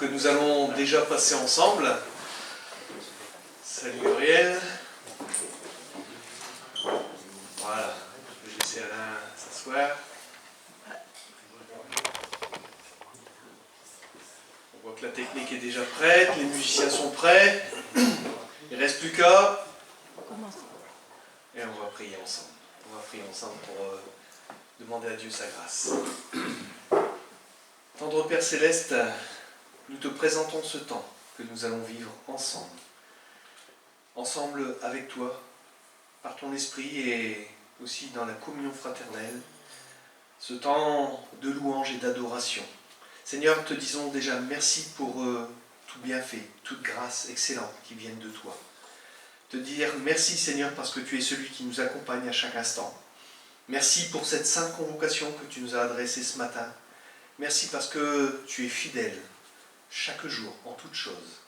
que nous allons déjà passer ensemble. Salut Gabriel. Voilà, je vais laisser Alain s'asseoir. On voit que la technique est déjà prête, les musiciens sont prêts. Il ne reste plus qu'à. Et on va prier ensemble. On va prier ensemble pour demander à Dieu sa grâce. Tendre Père Céleste, nous te présentons ce temps que nous allons vivre ensemble. Ensemble avec toi, par ton esprit et aussi dans la communion fraternelle, ce temps de louange et d'adoration. Seigneur, te disons déjà merci pour tout bienfait, toute grâce excellente qui viennent de toi. Te dire merci Seigneur parce que tu es celui qui nous accompagne à chaque instant. Merci pour cette sainte convocation que tu nous as adressée ce matin. Merci parce que tu es fidèle chaque jour, en toutes choses.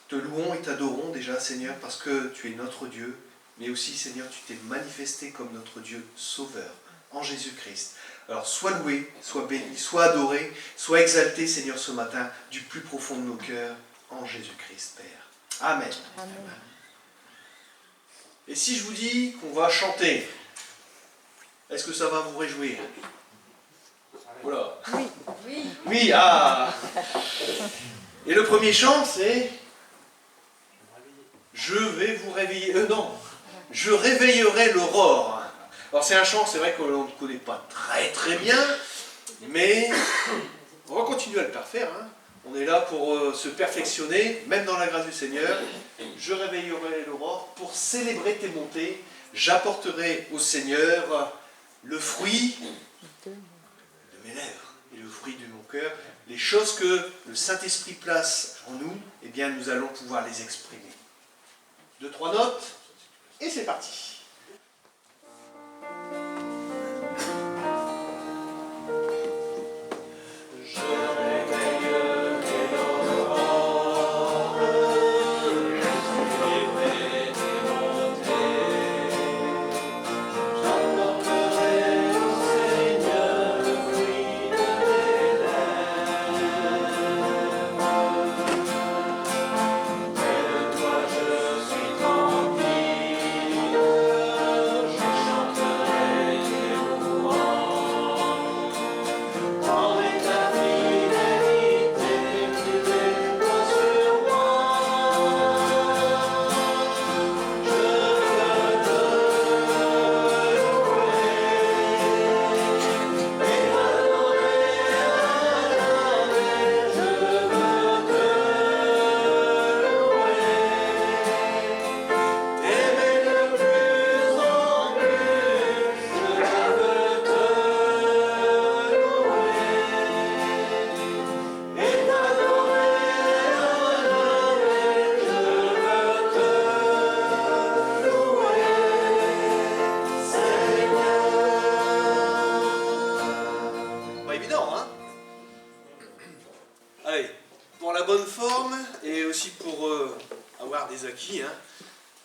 Te louons et t'adorons déjà Seigneur parce que tu es notre Dieu, mais aussi Seigneur tu t'es manifesté comme notre Dieu sauveur en Jésus-Christ. Alors sois loué, sois béni, sois adoré, sois exalté Seigneur ce matin du plus profond de nos cœurs en Jésus-Christ Père. Amen. Amen. Et si je vous dis qu'on va chanter, est-ce que ça va vous réjouir? Voilà. Oui. Oui. Oui, ah. Et le premier chant, c'est « Je vais vous réveiller ». Non, « Je réveillerai l'aurore ». Alors c'est un chant, c'est vrai qu'on ne connaît pas très bien, mais on va continuer à le parfaire. Hein. On est là pour se perfectionner, même dans la grâce du Seigneur. « Je réveillerai l'aurore pour célébrer tes montées. J'apporterai au Seigneur le fruit de mes lèvres et le fruit de mon cœur. Les choses que le Saint-Esprit place en nous, eh bien nous allons pouvoir les exprimer. 2, 3 notes, et c'est parti.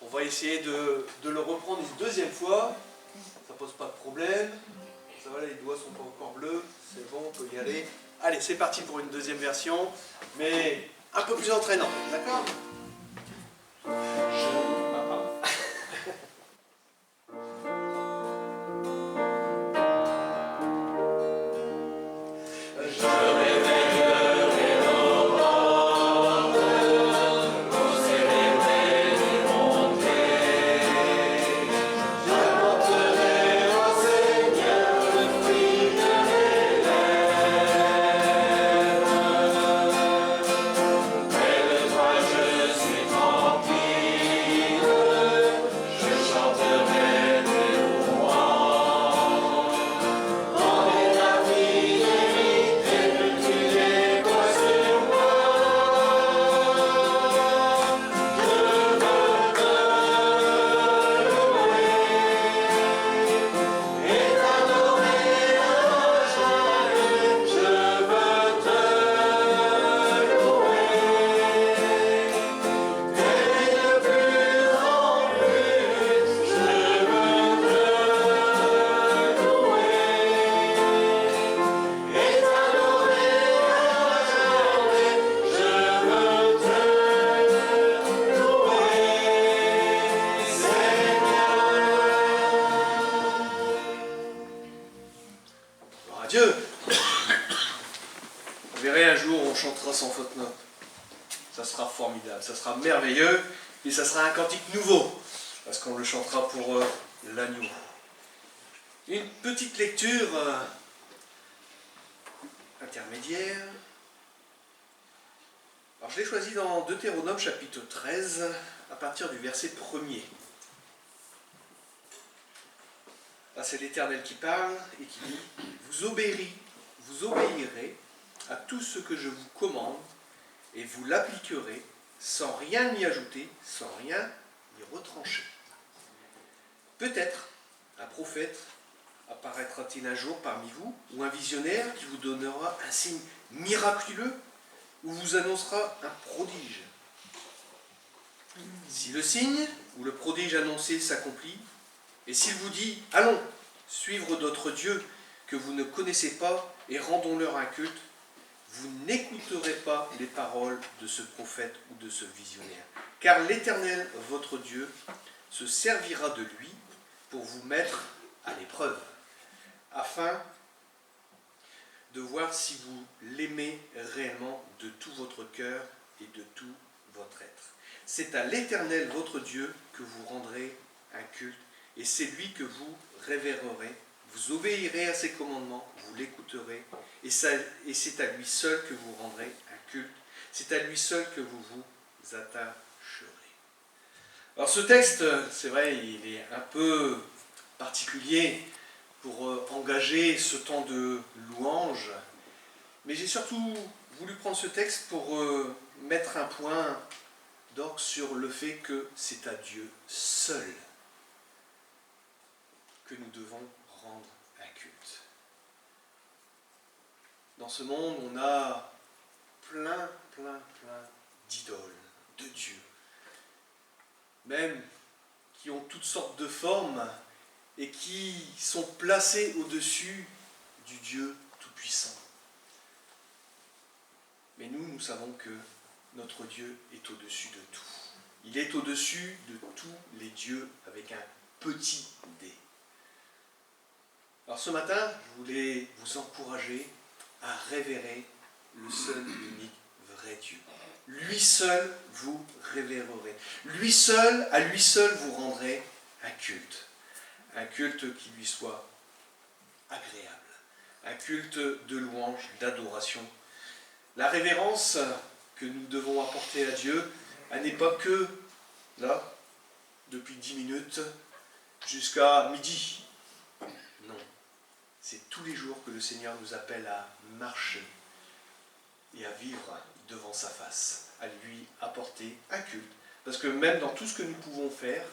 On va essayer de le reprendre une deuxième fois. Ça pose pas de problème. Ça va, les doigts sont pas encore bleus. C'est bon, on peut y aller. Allez, c'est parti pour une deuxième version, mais un peu plus entraînant, d'accord ? Je suis tranquille. à Dieu. Vous verrez, un jour, on chantera sans faute note. Ça sera formidable, ça sera merveilleux, et ça sera un cantique nouveau, parce qu'on le chantera pour l'agneau. Une petite lecture intermédiaire. Alors je l'ai choisi dans Deutéronome chapitre 13, à partir du verset 1er. Là, c'est l'Éternel qui parle et qui dit « Vous obéirez à tout ce que je vous commande, et vous l'appliquerez sans rien y ajouter, sans rien y retrancher. Peut-être un prophète apparaîtra-t-il un jour parmi vous, ou un visionnaire qui vous donnera un signe miraculeux, ou vous annoncera un prodige. Si le signe ou le prodige annoncé s'accomplit, et s'il vous dit « Allons, suivre d'autres dieux que vous ne connaissez pas, et rendons-leur un culte », vous n'écouterez pas les paroles de ce prophète ou de ce visionnaire. Car l'Éternel, votre Dieu, se servira de lui pour vous mettre à l'épreuve, afin de voir si vous l'aimez réellement de tout votre cœur et de tout votre être. C'est à l'Éternel, votre Dieu, que vous rendrez un culte, et c'est lui que vous révérerez. Vous obéirez à ses commandements, vous l'écouterez, et c'est à lui seul que vous rendrez un culte. C'est à lui seul que vous vous attacherez. Alors ce texte, c'est vrai, il est un peu particulier pour engager ce temps de louange, mais j'ai surtout voulu prendre ce texte pour mettre un point d'orgue sur le fait que c'est à Dieu seul que nous devons rendre un culte. Dans ce monde, on a plein d'idoles, de dieux, même qui ont toutes sortes de formes et qui sont placés au-dessus du Dieu Tout-Puissant. Mais nous savons que notre Dieu est au-dessus de tout. Il est au-dessus de tous les dieux avec un petit d. Alors ce matin, je voulais vous encourager à révérer le seul et unique vrai Dieu. Lui seul vous révérerez. À lui seul vous rendrez un culte. Un culte qui lui soit agréable. Un culte de louange, d'adoration. La révérence que nous devons apporter à Dieu, elle n'est pas que là, depuis 10 minutes, jusqu'à midi. Non. C'est tous les jours que le Seigneur nous appelle à marcher et à vivre devant sa face, à lui apporter un culte. Parce que même dans tout ce que nous pouvons faire,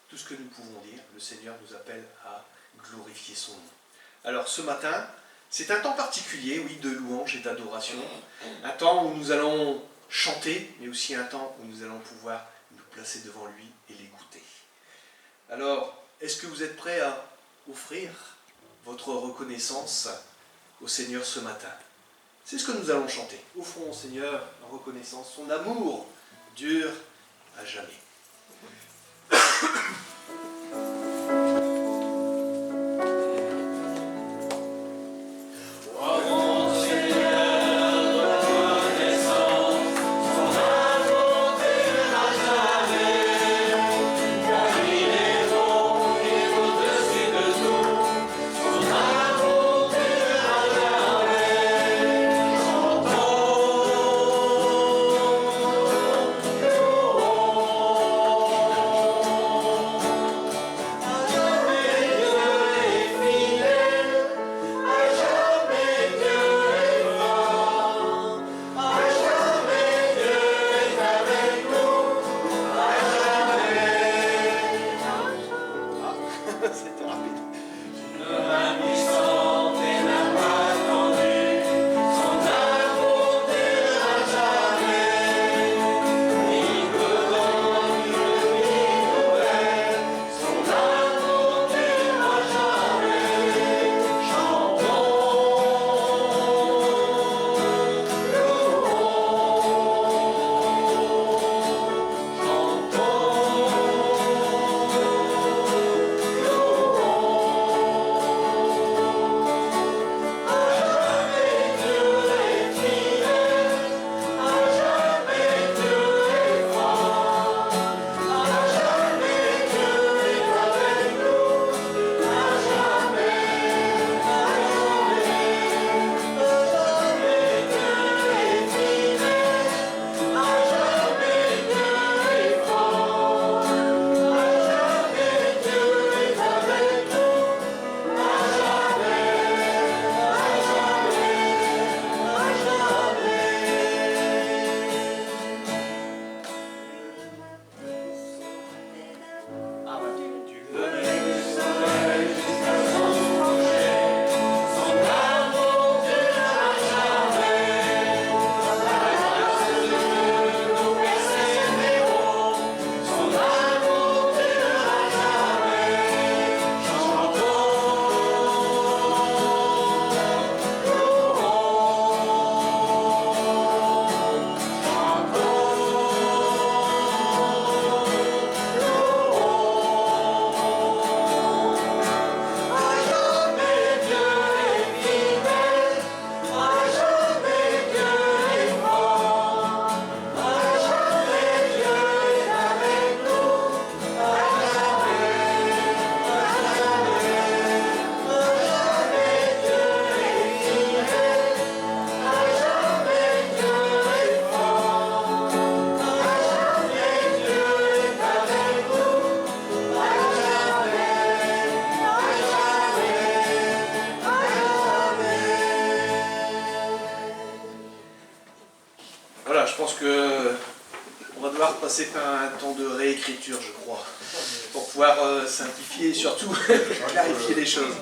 tout ce que nous pouvons dire, le Seigneur nous appelle à glorifier son nom. Alors ce matin, c'est un temps particulier, oui, de louange et d'adoration, un temps où nous allons chanter, mais aussi un temps où nous allons pouvoir nous placer devant lui et l'écouter. Alors, est-ce que vous êtes prêts à offrir votre reconnaissance au Seigneur ce matin? C'est ce que nous allons chanter. Offrons au Seigneur en reconnaissance. Son amour dure à jamais. passer par un temps de réécriture, je crois, pour pouvoir simplifier et surtout clarifier les choses.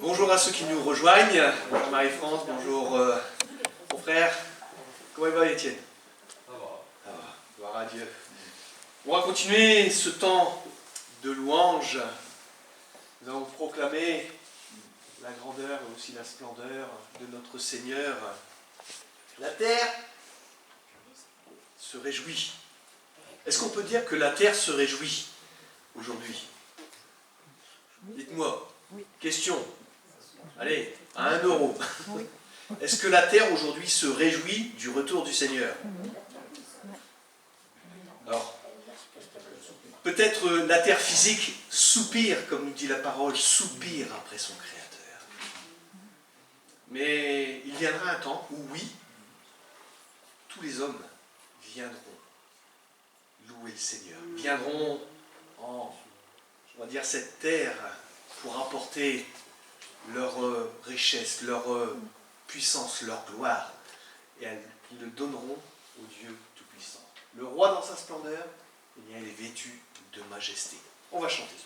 Bonjour à ceux qui nous rejoignent. Bonjour Marie-France, bonjour mon frère. Comment il va Étienne? Ça va. Gloire à Dieu. On va continuer ce temps de louange. Nous allons proclamer la grandeur et aussi la splendeur de notre Seigneur. La terre se réjouit. Est-ce qu'on peut dire que la terre se réjouit aujourd'hui? Dites-moi. Oui. Question. Allez, à 1 euro. Oui. Est-ce que la terre aujourd'hui se réjouit du retour du Seigneur? Alors, peut-être la terre physique soupire, comme nous dit la parole, soupire après son Créateur. Mais il viendra un temps où, oui, tous les hommes viendront louer le Seigneur, viendront en, on va dire, cette terre pour apporter leur richesse, leur puissance, leur gloire, et ils le donneront au Dieu Tout-Puissant. Le roi dans sa splendeur, eh bien, il est vêtu de majesté. On va chanter ça.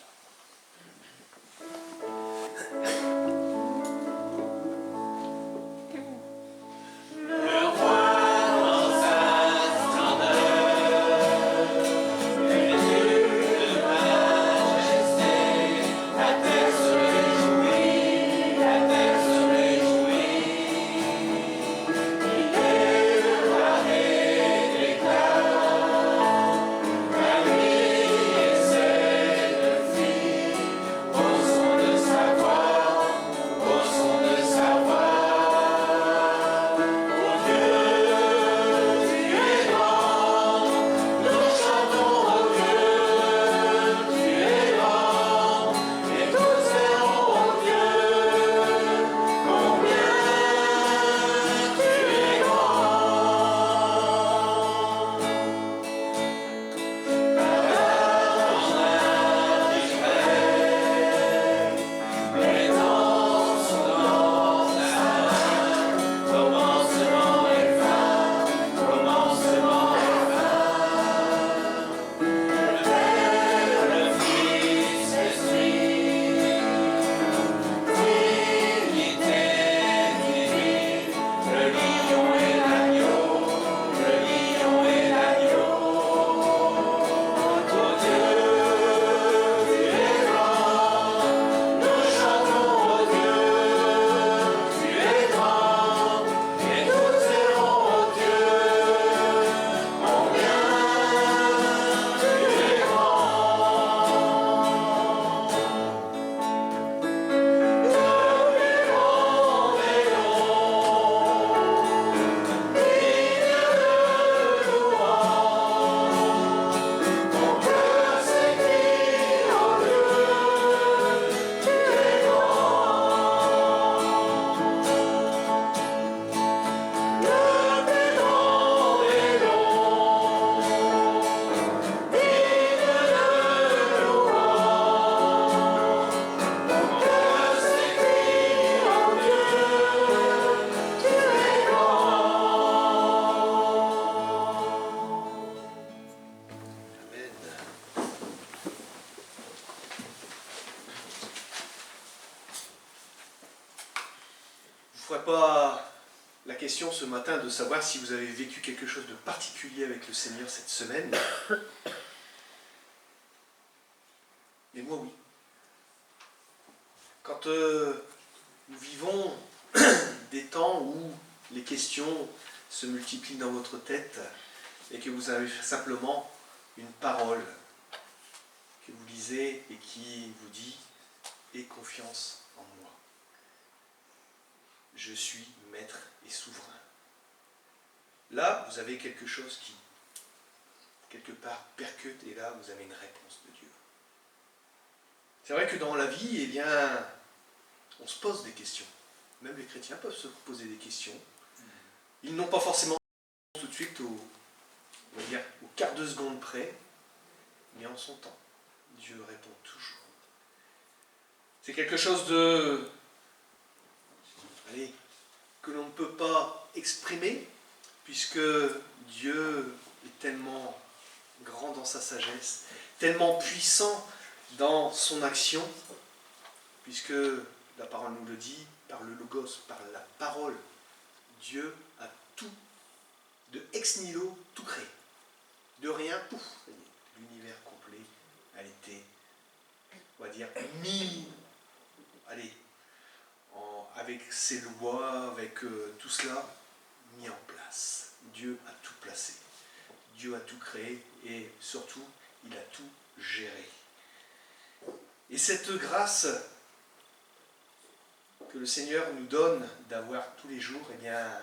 Pas la question ce matin de savoir si vous avez vécu quelque chose de particulier avec le Seigneur cette semaine. Mais moi, oui. Quand nous vivons des temps où les questions se multiplient dans votre tête et que vous avez simplement une parole que vous lisez et qui vous dit « Aie confiance en moi ». Je suis maître et souverain. Là, vous avez quelque chose qui, quelque part, percute, et là, vous avez une réponse de Dieu. C'est vrai que dans la vie, eh bien, on se pose des questions. Même les chrétiens peuvent se poser des questions. Ils n'ont pas forcément tout de suite on va dire, au quart de seconde près, mais en son temps. Dieu répond toujours. C'est quelque chose de... Allez, que l'on ne peut pas exprimer, puisque Dieu est tellement grand dans sa sagesse, tellement puissant dans son action, puisque la parole nous le dit, par le logos, par la parole, Dieu a tout, de ex nihilo, tout créé. De rien, pouf, l'univers complet a été, on va dire, mis, allez, avec ses lois, avec tout cela, mis en place. Dieu a tout placé. Dieu a tout créé et surtout, il a tout géré. Et cette grâce que le Seigneur nous donne d'avoir tous les jours, eh bien,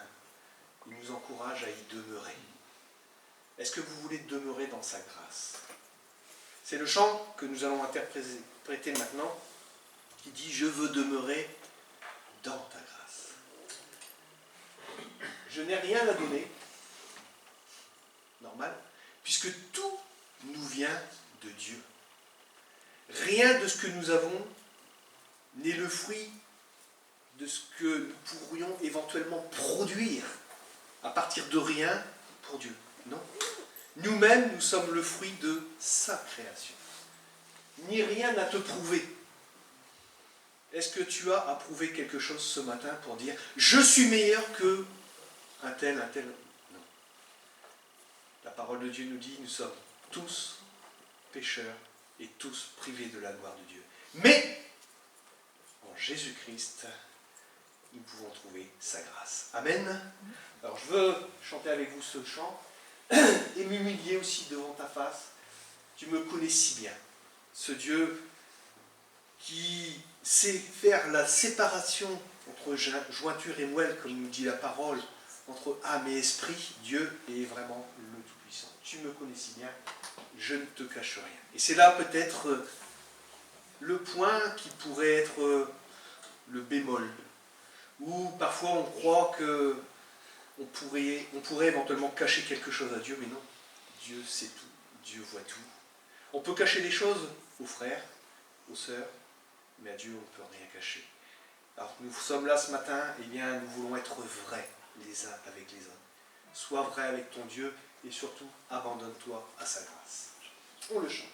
il nous encourage à y demeurer. Est-ce que vous voulez demeurer dans sa grâce? C'est le chant que nous allons interpréter maintenant, qui dit « Je veux demeurer dans ta grâce ». Je n'ai rien à donner, normal, puisque tout nous vient de Dieu. Rien de ce que nous avons n'est le fruit de ce que nous pourrions éventuellement produire à partir de rien pour Dieu. Non. Nous-mêmes, nous sommes le fruit de sa création. Ni rien à te prouver. Est-ce que tu as à prouver quelque chose ce matin pour dire « Je suis meilleur que un tel ». Non. La parole de Dieu nous dit « Nous sommes tous pécheurs et tous privés de la gloire de Dieu. Mais, en Jésus-Christ, nous pouvons trouver sa grâce. » Amen. Alors je veux chanter avec vous ce chant et m'humilier aussi devant ta face. Tu me connais si bien. Ce Dieu qui sait faire la séparation entre jointure et moelle, comme nous dit la parole, entre âme et esprit. Dieu est vraiment le Tout-Puissant. Tu me connais si bien, je ne te cache rien. Et c'est là peut-être le point qui pourrait être le bémol, où parfois on croit que on pourrait éventuellement cacher quelque chose à Dieu, mais non, Dieu sait tout, Dieu voit tout. On peut cacher des choses aux frères, aux sœurs, mais à Dieu on ne peut rien cacher. Alors nous sommes là ce matin, eh bien nous voulons être vrais les uns avec les autres. Sois vrai avec ton Dieu et surtout abandonne-toi à sa grâce. On le chante.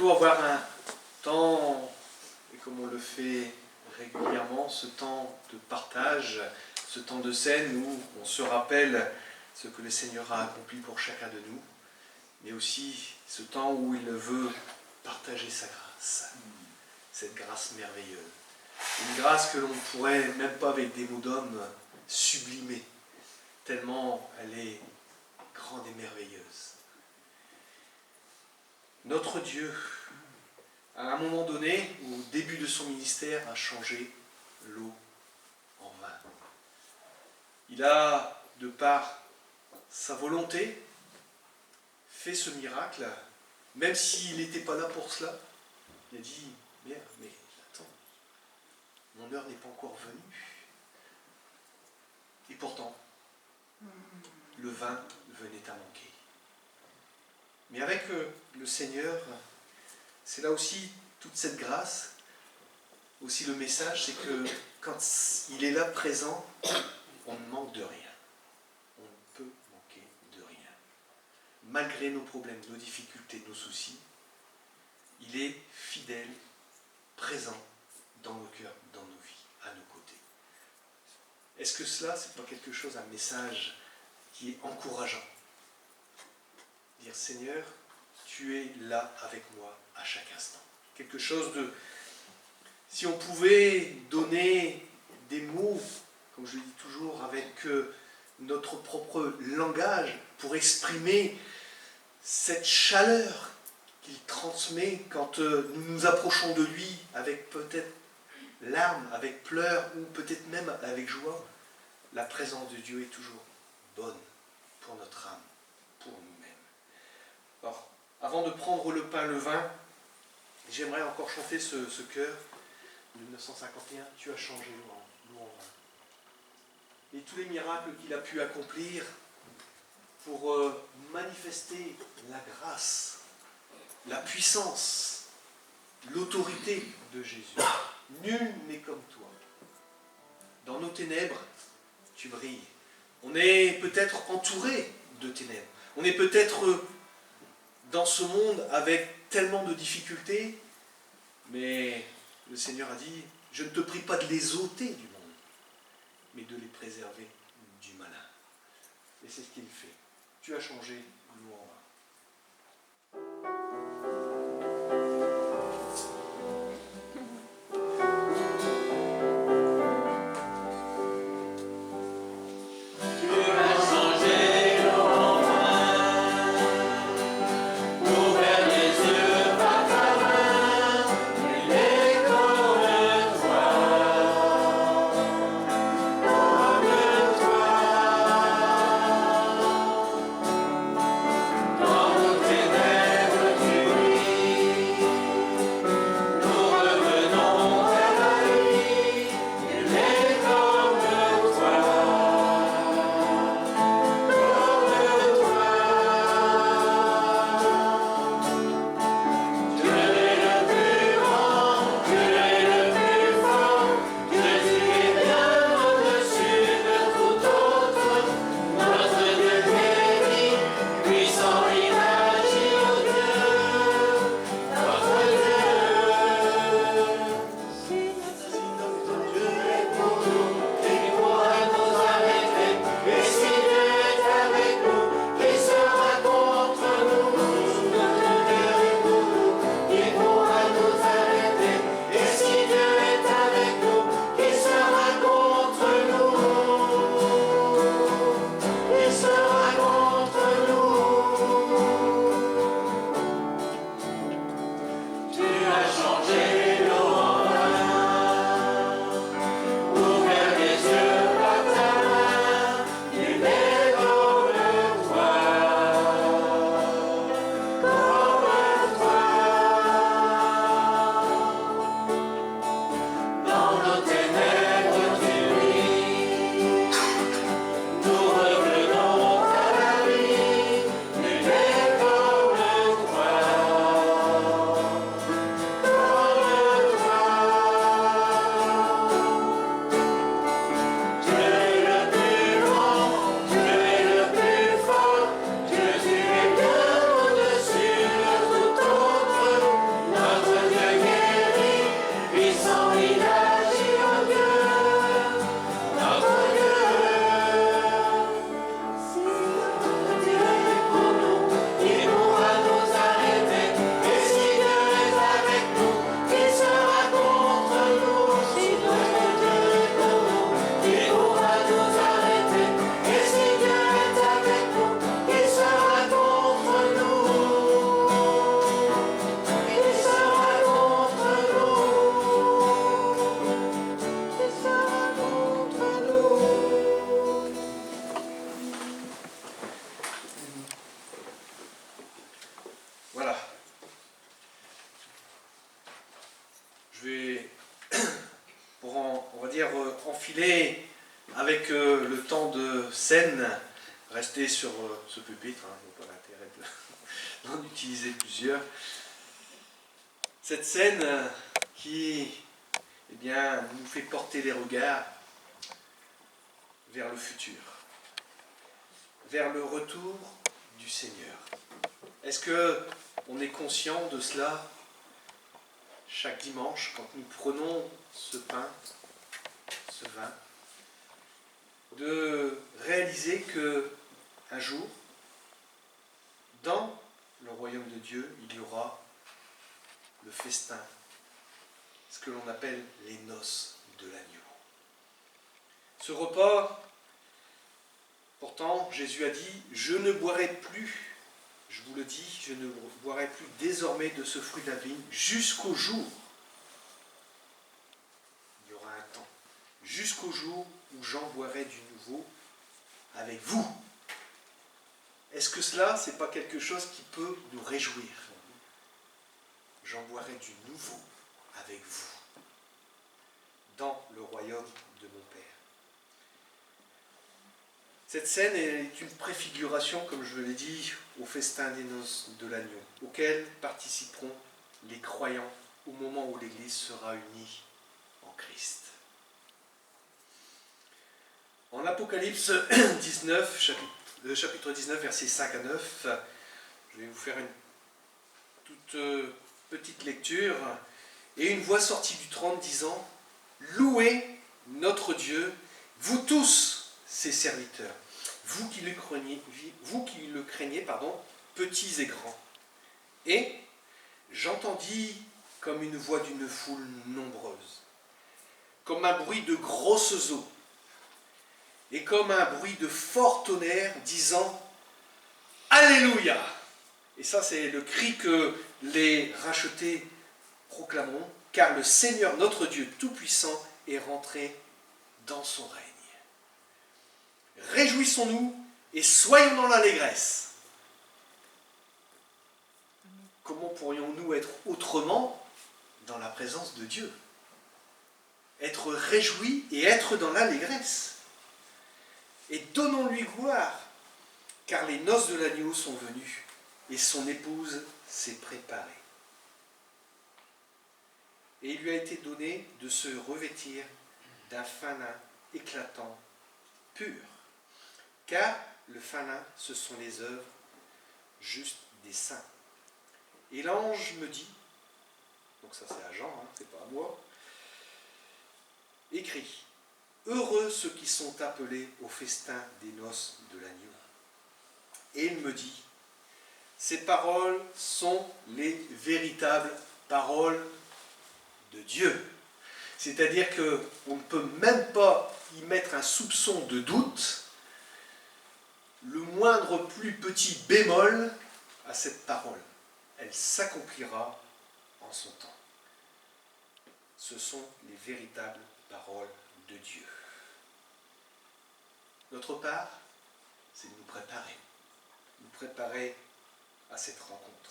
bientôt avoir un temps, et comme on le fait régulièrement, ce temps de partage, ce temps de scène où on se rappelle ce que le Seigneur a accompli pour chacun de nous, mais aussi ce temps où il veut partager sa grâce, cette grâce merveilleuse. Une grâce que l'on ne pourrait, même pas avec des mots d'homme, sublimer, tellement elle est grande et merveilleuse. Notre Dieu, à un moment donné, au début de son ministère, a changé l'eau en vin. Il a, de par sa volonté, fait ce miracle, même s'il n'était pas là pour cela. Il a dit, merde, mais attends, mon heure n'est pas encore venue. Et pourtant, le vin venait à manquer. Mais avec le Seigneur, c'est là aussi toute cette grâce, aussi le message, c'est que quand il est là présent, on ne manque de rien. On ne peut manquer de rien. Malgré nos problèmes, nos difficultés, nos soucis, il est fidèle, présent dans nos cœurs, dans nos vies, à nos côtés. Est-ce que cela, c'est pas quelque chose, un message qui est encourageant? Dire Seigneur, tu es là avec moi à chaque instant. Quelque chose de... Si on pouvait donner des mots, comme je le dis toujours, avec notre propre langage pour exprimer cette chaleur qu'il transmet quand nous nous approchons de lui avec peut-être larmes, avec pleurs ou peut-être même avec joie, la présence de Dieu est toujours bonne pour notre âme, pour nous-mêmes. Alors, avant de prendre le pain, le vin, j'aimerais encore chanter ce chœur de 1951, « Tu as changé l'eau en vin ». Et tous les miracles qu'il a pu accomplir pour manifester la grâce, la puissance, l'autorité de Jésus. Nul n'est comme toi. Dans nos ténèbres, tu brilles. On est peut-être entouré de ténèbres. On est peut-être dans ce monde avec tellement de difficultés, mais le Seigneur a dit, je ne te prie pas de les ôter du monde, mais de les préserver du malin. Et c'est ce qu'il fait. Tu as changé l'eau en vin. Dans pour on va dire, enfiler avec le temps de scène, rester sur ce pupitre, hein, il n'y a pas l'intérêt d'en utiliser plusieurs. Cette scène qui eh bien, nous fait porter les regards vers le futur, vers le retour du Seigneur. Est-ce qu'on est conscient de cela chaque dimanche quand nous prenons ce pain, ce vin, de réaliser qu'un jour, dans le royaume de Dieu, il y aura le festin, ce que l'on appelle les noces de l'agneau. Ce repas, pourtant, Jésus a dit « Je ne boirai plus, je vous le dis, je ne boirai plus désormais de ce fruit de la vigne jusqu'au jour. » Il y aura un temps. Jusqu'au jour où j'en boirai du nouveau avec vous. Est-ce que cela, ce n'est pas quelque chose qui peut nous réjouir? J'en boirai du nouveau avec vous, dans le royaume de mon Père. Cette scène est une préfiguration, comme je l'ai dit, au festin des noces de l'agneau, auquel participeront les croyants au moment où l'Église sera unie en Christ. En Apocalypse 19, chapitre 19, versets 5 à 9, je vais vous faire une toute petite lecture. Et une voix sortit du trône disant « Louez notre Dieu, vous tous ses serviteurs, vous qui le craignez, petits et grands. » Et j'entendis comme une voix d'une foule nombreuse, comme un bruit de grosses eaux, et comme un bruit de fort tonnerre, disant « Alléluia !» Et ça, c'est le cri que les rachetés proclameront, car le Seigneur, notre Dieu Tout-Puissant, est rentré dans son règne. Réjouissons-nous et soyons dans l'allégresse. Comment pourrions-nous être autrement dans la présence de Dieu? Être réjouis et être dans l'allégresse. Et donnons-lui gloire, car les noces de l'agneau sont venues et son épouse s'est préparée. Et il lui a été donné de se revêtir d'un fin lin éclatant, pur. Car le fin lin, ce sont les œuvres justes des saints. Et l'ange me dit, donc ça c'est à Jean, hein, c'est pas à moi, écrit, heureux ceux qui sont appelés au festin des noces de l'agneau. Et il me dit, ces paroles sont les véritables paroles de Dieu. C'est-à-dire qu'on ne peut même pas y mettre un soupçon de doute, le moindre plus petit bémol à cette parole. Elle s'accomplira en son temps. Ce sont les véritables paroles de Dieu. Notre part, c'est de nous préparer à cette rencontre.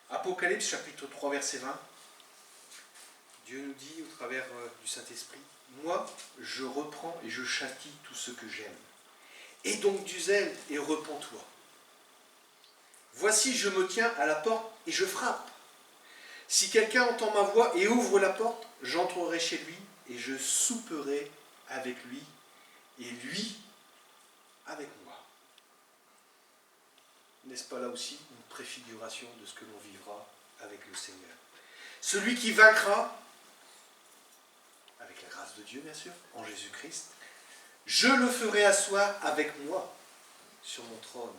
Apocalypse chapitre 3 verset 20, Dieu nous dit au travers du Saint-Esprit, « Moi, je reprends et je châtie tout ce que j'aime. Et donc du zèle et repens-toi. Voici, je me tiens à la porte et je frappe. Si quelqu'un entend ma voix et ouvre la porte, j'entrerai chez lui et je souperai avec lui et lui avec moi. » N'est-ce pas là aussi une préfiguration de ce que l'on vivra avec le Seigneur? Celui qui vaincra, avec la grâce de Dieu bien sûr, en Jésus-Christ, je le ferai asseoir avec moi sur mon trône,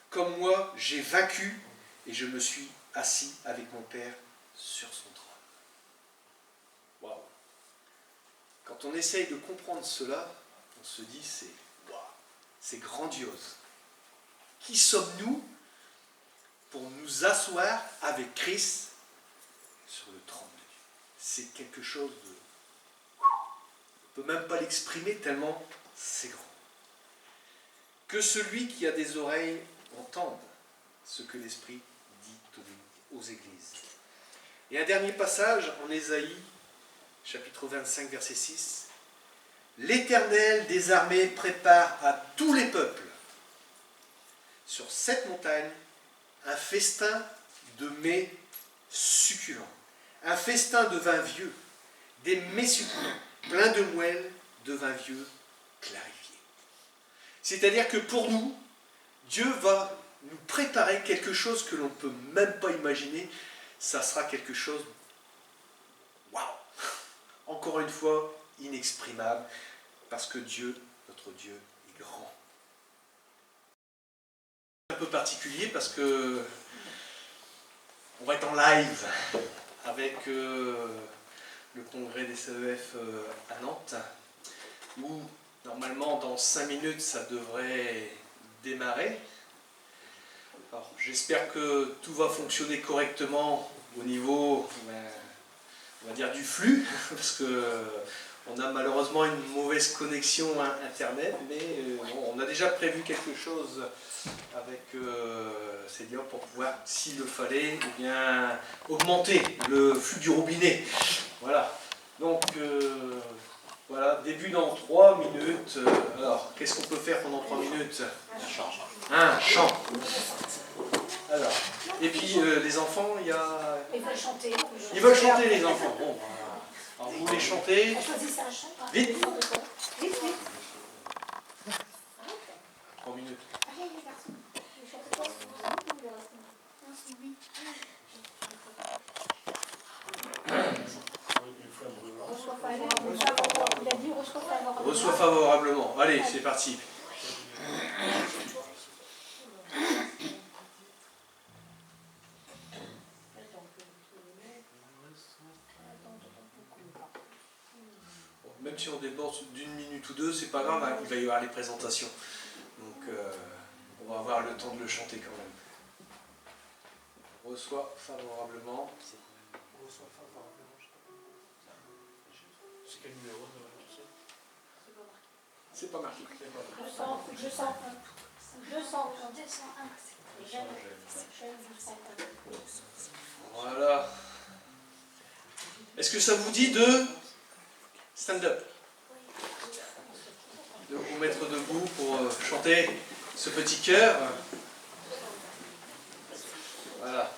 comme moi j'ai vaincu et je me suis assis avec mon Père sur son trône. Waouh! Quand on essaye de comprendre cela, on se dit c'est grandiose. Qui sommes-nous pour nous asseoir avec Christ sur le trône de Dieu? C'est quelque chose de... On ne peut même pas l'exprimer tellement c'est grand. Que celui qui a des oreilles entende ce que l'Esprit dit aux églises. Et un dernier passage en Ésaïe, chapitre 25, verset 6. L'Éternel des armées prépare à tous les peuples sur cette montagne un festin de mets succulents, un festin de vin vieux, des mets succulents, pleins de moelle, de vin vieux clarifié. C'est-à-dire que pour nous, Dieu va nous préparer quelque chose que l'on ne peut même pas imaginer. Ça sera quelque chose, waouh, encore une fois, inexprimable, parce que Dieu, notre Dieu, est grand. C'est un peu particulier parce que on va être en live avec le congrès des CEF à Nantes, où normalement dans 5 minutes ça devrait démarrer. Alors, j'espère que tout va fonctionner correctement au niveau, on va dire, du flux, parce que on a malheureusement une mauvaise connexion internet, mais on a déjà prévu quelque chose avec Célia pour pouvoir, s'il le fallait, eh bien, augmenter le flux du robinet. Voilà. Donc, voilà, début dans 3 minutes. Alors, qu'est-ce qu'on peut faire pendant 3 minutes? Un chant. Un chant. Alors, et puis les enfants, il y a... Ils veulent chanter. Ils veulent chanter, les enfants. Bon, alors vous voulez chanter? Choisissez un chant. Vite. Vite, vite. 3 minutes. Allez, les garçons. Vous chantez quoi? Reçois favorablement. Il a dit reçois favorablement. Reçois favorablement. Allez, c'est parti. Même si on déborde d'une minute ou deux, c'est pas grave, hein, il va y avoir les présentations. Donc on va avoir le temps de le chanter quand même. Reçois favorablement. Reçois favorablement, je sais pas. C'est quel numéro de tout ça? C'est pas marqué. Je sens. 201. Voilà. Est-ce que ça vous dit de stand-up? De vous mettre debout pour chanter ce petit chœur? Voilà.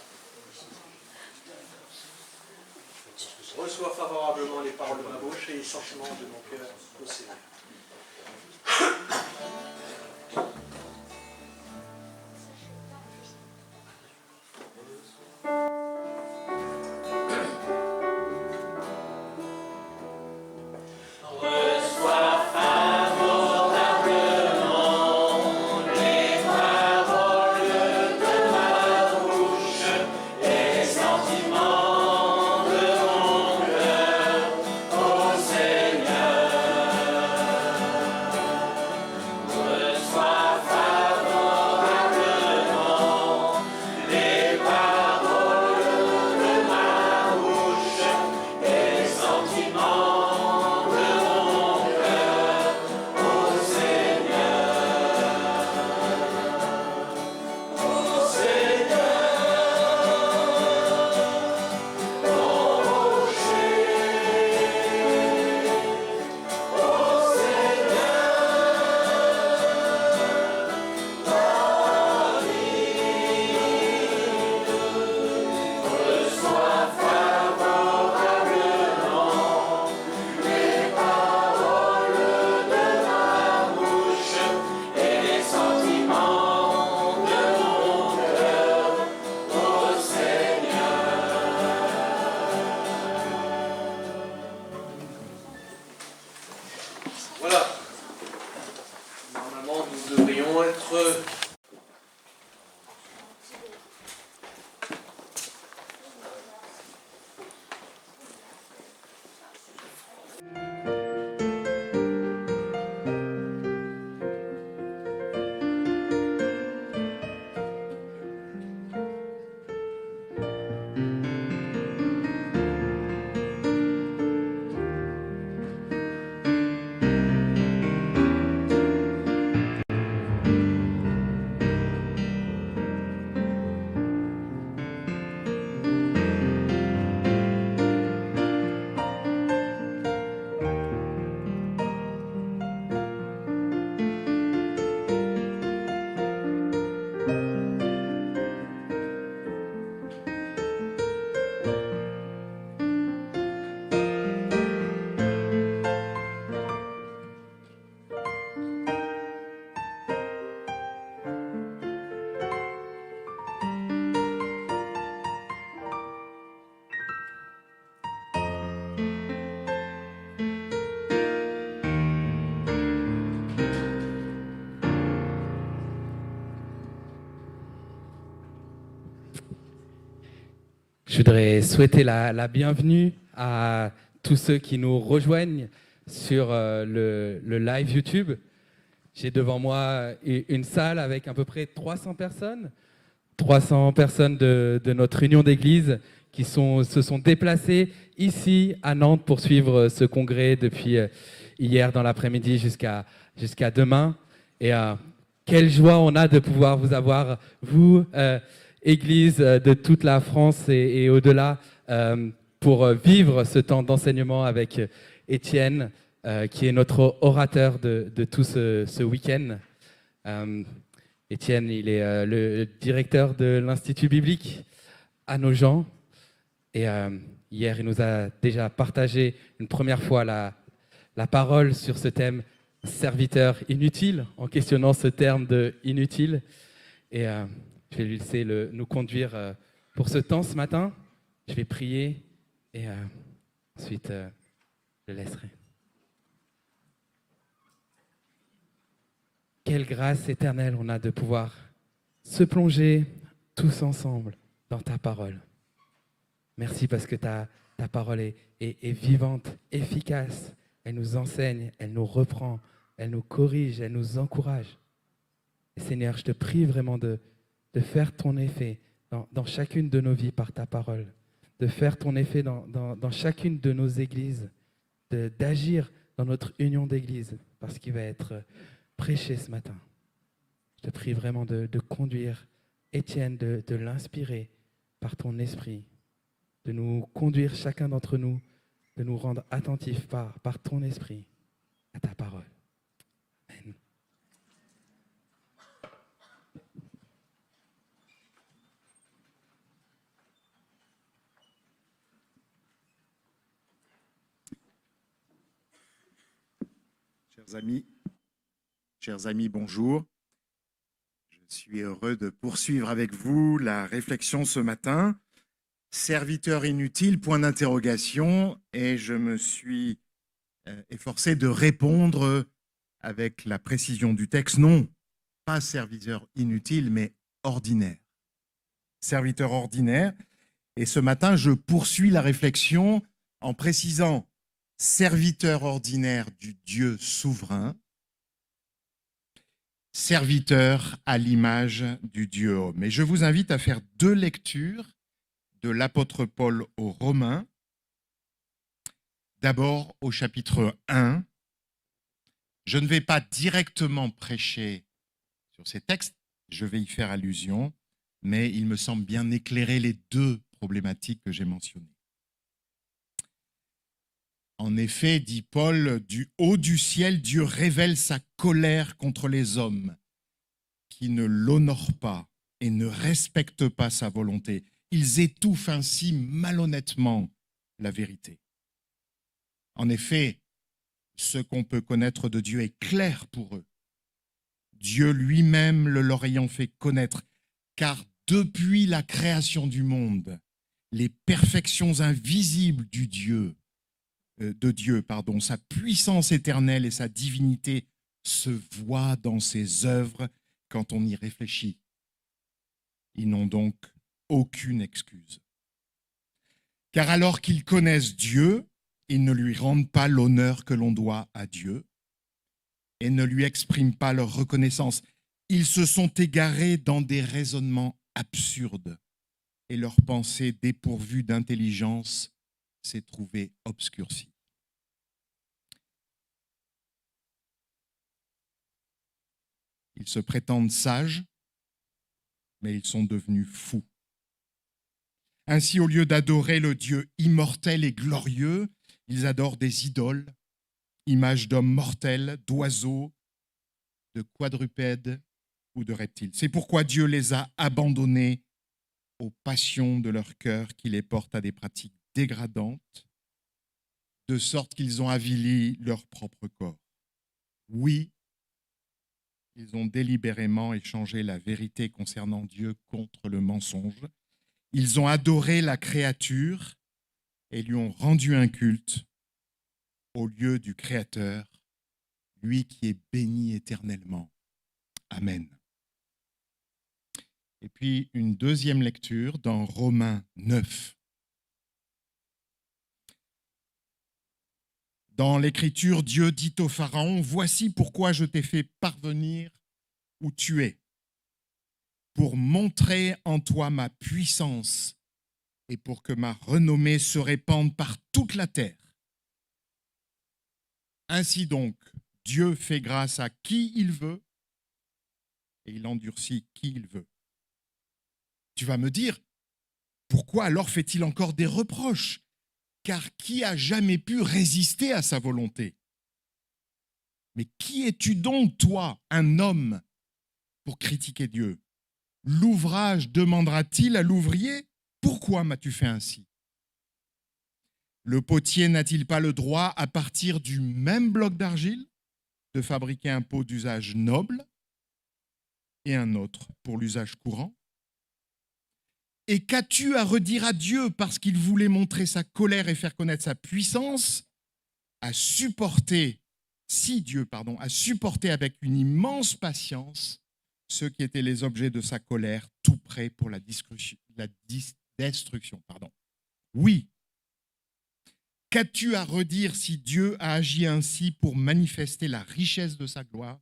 Reçois favorablement les paroles de ma bouche et les sentiments de mon cœur au Seigneur. Voilà. Normalement, nous devrions être... Je voudrais souhaiter la bienvenue à tous ceux qui nous rejoignent sur le live YouTube. J'ai devant moi une salle avec à peu près 300 personnes. 300 personnes de notre union d'église qui se sont déplacées ici à Nantes pour suivre ce congrès depuis hier dans l'après-midi jusqu'à demain. Et quelle joie on a de pouvoir vous avoir, vous, Église de toute la France et au-delà, pour vivre ce temps d'enseignement avec Étienne, qui est notre orateur de tout ce week-end. Étienne, il est le directeur de l'Institut biblique à Nogent. Et hier, il nous a déjà partagé une première fois la parole sur ce thème « serviteur inutile », en questionnant ce terme de « inutile ». Et je vais lui laisser nous conduire pour ce temps ce matin. Je vais prier et ensuite je le laisserai. Quelle grâce éternelle on a de pouvoir se plonger tous ensemble dans ta parole. Merci parce que ta parole est vivante, efficace. Elle nous enseigne, elle nous reprend, elle nous corrige, elle nous encourage. Et Seigneur, je te prie vraiment de faire ton effet dans chacune de nos vies par ta parole, de faire ton effet dans chacune de nos églises, d'agir dans notre union d'église, parce qu'il va être prêché ce matin. Je te prie vraiment de conduire Étienne, de l'inspirer par ton esprit, de nous conduire chacun d'entre nous, de nous rendre attentifs par ton esprit à ta parole. Amen. Chers amis, bonjour. Je suis heureux de poursuivre avec vous la réflexion ce matin. Serviteur inutile, point d'interrogation, et je me suis efforcé de répondre avec la précision du texte. Non, pas serviteur inutile, mais ordinaire. Serviteur ordinaire. Et ce matin, je poursuis la réflexion en précisant serviteur ordinaire du Dieu souverain, serviteur à l'image du Dieu homme. Et je vous invite à faire 2 lectures de l'apôtre Paul aux Romains. D'abord au chapitre 1. Je ne vais pas directement prêcher sur ces textes, je vais y faire allusion, mais il me semble bien éclairer les 2 problématiques que j'ai mentionnées. En effet, dit Paul, du haut du ciel, Dieu révèle sa colère contre les hommes qui ne l'honorent pas et ne respectent pas sa volonté. Ils étouffent ainsi malhonnêtement la vérité. En effet, ce qu'on peut connaître de Dieu est clair pour eux. Dieu lui-même le leur ayant fait connaître, car depuis la création du monde, les perfections invisibles de Dieu, sa puissance éternelle et sa divinité se voient dans ses œuvres quand on y réfléchit. Ils n'ont donc aucune excuse. Car alors qu'ils connaissent Dieu, ils ne lui rendent pas l'honneur que l'on doit à Dieu et ne lui expriment pas leur reconnaissance. Ils se sont égarés dans des raisonnements absurdes et leur pensée dépourvue d'intelligence s'est trouvée obscurcie. Ils se prétendent sages, mais ils sont devenus fous. Ainsi, au lieu d'adorer le Dieu immortel et glorieux, ils adorent des idoles, images d'hommes mortels, d'oiseaux, de quadrupèdes ou de reptiles. C'est pourquoi Dieu les a abandonnés aux passions de leur cœur qui les portent à des pratiques dégradantes, de sorte qu'ils ont avili leur propre corps. Oui, ils ont délibérément échangé la vérité concernant Dieu contre le mensonge. Ils ont adoré la créature et lui ont rendu un culte au lieu du Créateur, lui qui est béni éternellement. Amen. Et puis une deuxième lecture dans Romains 9. Dans l'Écriture, Dieu dit au Pharaon, « Voici pourquoi je t'ai fait parvenir où tu es, pour montrer en toi ma puissance et pour que ma renommée se répande par toute la terre. » Ainsi donc, Dieu fait grâce à qui il veut et il endurcit qui il veut. Tu vas me dire, pourquoi alors fait-il encore des reproches? Car qui a jamais pu résister à sa volonté? Mais qui es-tu donc, toi, un homme, pour critiquer Dieu? L'ouvrage demandera-t-il à l'ouvrier? Pourquoi m'as-tu fait ainsi? Le potier n'a-t-il pas le droit, à partir du même bloc d'argile, de fabriquer un pot d'usage noble et un autre pour l'usage courant? Et qu'as-tu à redire à Dieu parce qu'il voulait montrer sa colère et faire connaître sa puissance, à supporter, a supporté avec une immense patience ceux qui étaient les objets de sa colère, tout prêts pour la destruction. Oui. Qu'as-tu à redire si Dieu a agi ainsi pour manifester la richesse de sa gloire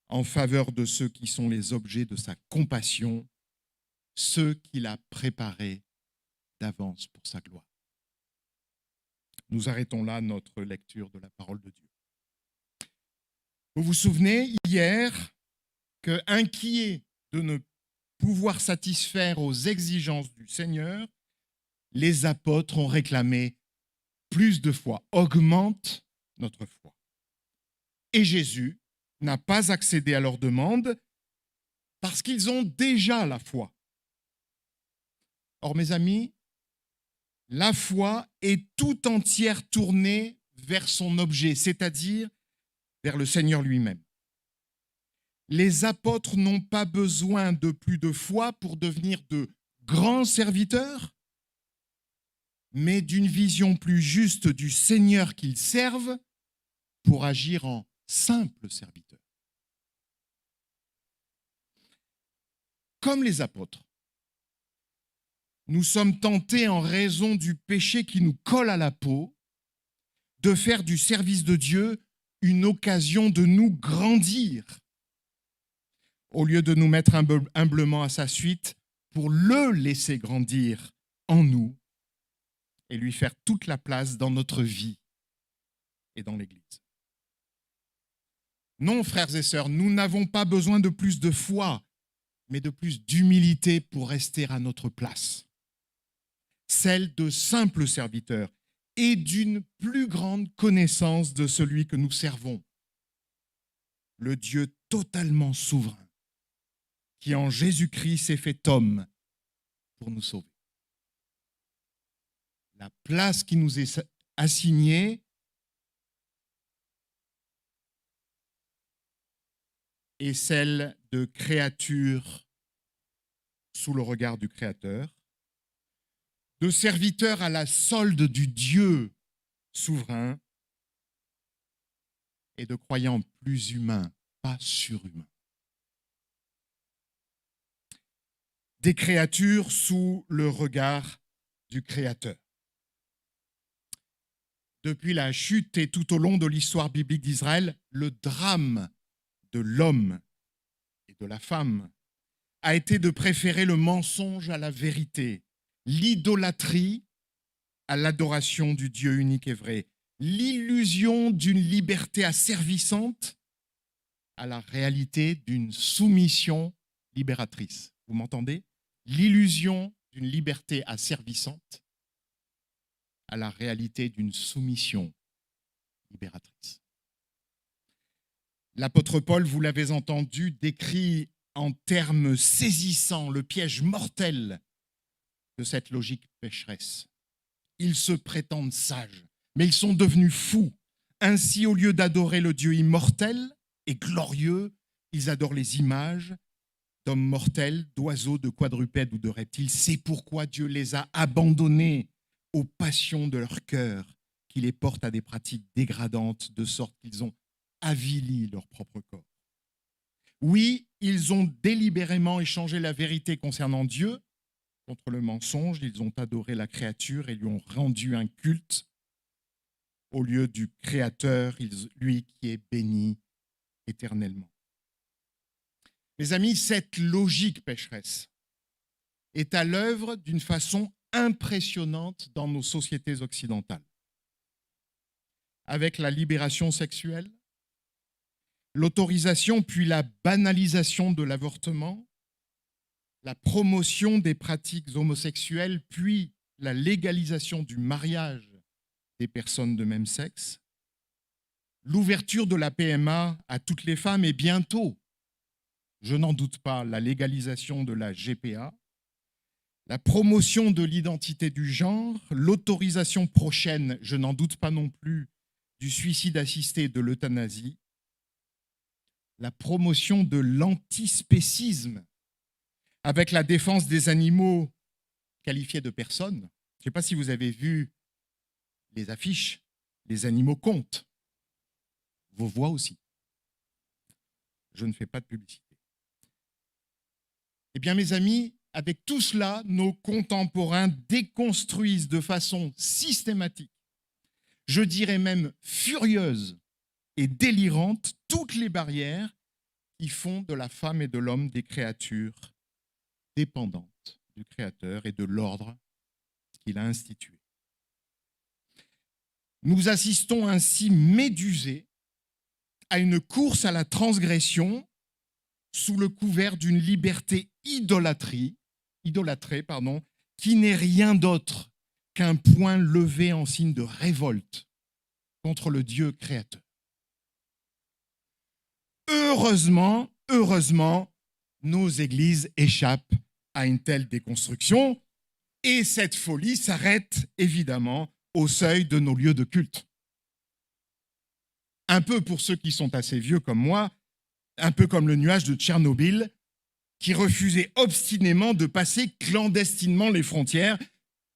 en faveur de ceux qui sont les objets de sa compassion, ceux qu'il a préparés d'avance pour sa gloire? Nous arrêtons là notre lecture de la parole de Dieu. Vous vous souvenez, hier, que inquiets de ne pouvoir satisfaire aux exigences du Seigneur, les apôtres ont réclamé plus de foi, augmente notre foi. Et Jésus n'a pas accédé à leur demande parce qu'ils ont déjà la foi. Or, mes amis, la foi est tout entière tournée vers son objet, c'est-à-dire vers le Seigneur lui-même. Les apôtres n'ont pas besoin de plus de foi pour devenir de grands serviteurs, mais d'une vision plus juste du Seigneur qu'ils servent pour agir en simples serviteurs. Comme les apôtres, nous sommes tentés, en raison du péché qui nous colle à la peau, de faire du service de Dieu une occasion de nous grandir, au lieu de nous mettre humblement à sa suite pour le laisser grandir en nous et lui faire toute la place dans notre vie et dans l'Église. Non, frères et sœurs, nous n'avons pas besoin de plus de foi, mais de plus d'humilité pour rester à notre place, celle de simples serviteurs, et d'une plus grande connaissance de celui que nous servons, le Dieu totalement souverain, qui en Jésus-Christ s'est fait homme pour nous sauver. La place qui nous est assignée est celle de créature sous le regard du Créateur, de serviteur à la solde du Dieu souverain et de croyants plus humains, pas surhumains. Des créatures sous le regard du Créateur. Depuis la chute et tout au long de l'histoire biblique d'Israël, le drame de l'homme et de la femme a été de préférer le mensonge à la vérité, l'idolâtrie à l'adoration du Dieu unique et vrai, l'illusion d'une liberté asservissante à la réalité d'une soumission libératrice. Vous m'entendez? L'illusion d'une liberté asservissante à la réalité d'une soumission libératrice. L'apôtre Paul, vous l'avez entendu, décrit en termes saisissants le piège mortel de cette logique pécheresse. Ils se prétendent sages, mais ils sont devenus fous. Ainsi, au lieu d'adorer le Dieu immortel et glorieux, ils adorent les images d'hommes mortels, d'oiseaux, de quadrupèdes ou de reptiles. C'est pourquoi Dieu les a abandonnés aux passions de leur cœur, qui les portent à des pratiques dégradantes, de sorte qu'ils ont avili leur propre corps. Oui, ils ont délibérément échangé la vérité concernant Dieu contre le mensonge. Ils ont adoré la créature et lui ont rendu un culte au lieu du Créateur, lui qui est béni éternellement. Mes amis, cette logique pécheresse est à l'œuvre d'une façon impressionnante dans nos sociétés occidentales. Avec la libération sexuelle, l'autorisation puis la banalisation de l'avortement, la promotion des pratiques homosexuelles puis la légalisation du mariage des personnes de même sexe, l'ouverture de la PMA à toutes les femmes et bientôt, je n'en doute pas, la légalisation de la GPA, la promotion de l'identité du genre, l'autorisation prochaine, je n'en doute pas non plus, du suicide assisté et de l'euthanasie, la promotion de l'antispécisme avec la défense des animaux qualifiés de personnes. Je ne sais pas si vous avez vu les affiches, les animaux comptent. Vos voix aussi. Je ne fais pas de publicité. Eh bien, mes amis, avec tout cela, nos contemporains déconstruisent de façon systématique, je dirais même furieuse et délirante, toutes les barrières qui font de la femme et de l'homme des créatures dépendantes du Créateur et de l'ordre qu'il a institué. Nous assistons ainsi médusés à une course à la transgression sous le couvert d'une liberté idolâtrée, qui n'est rien d'autre qu'un poing levé en signe de révolte contre le Dieu créateur. Heureusement, nos églises échappent à une telle déconstruction et cette folie s'arrête évidemment au seuil de nos lieux de culte. Un peu pour ceux qui sont assez vieux comme moi, un peu comme le nuage de Tchernobyl, qui refusait obstinément de passer clandestinement les frontières,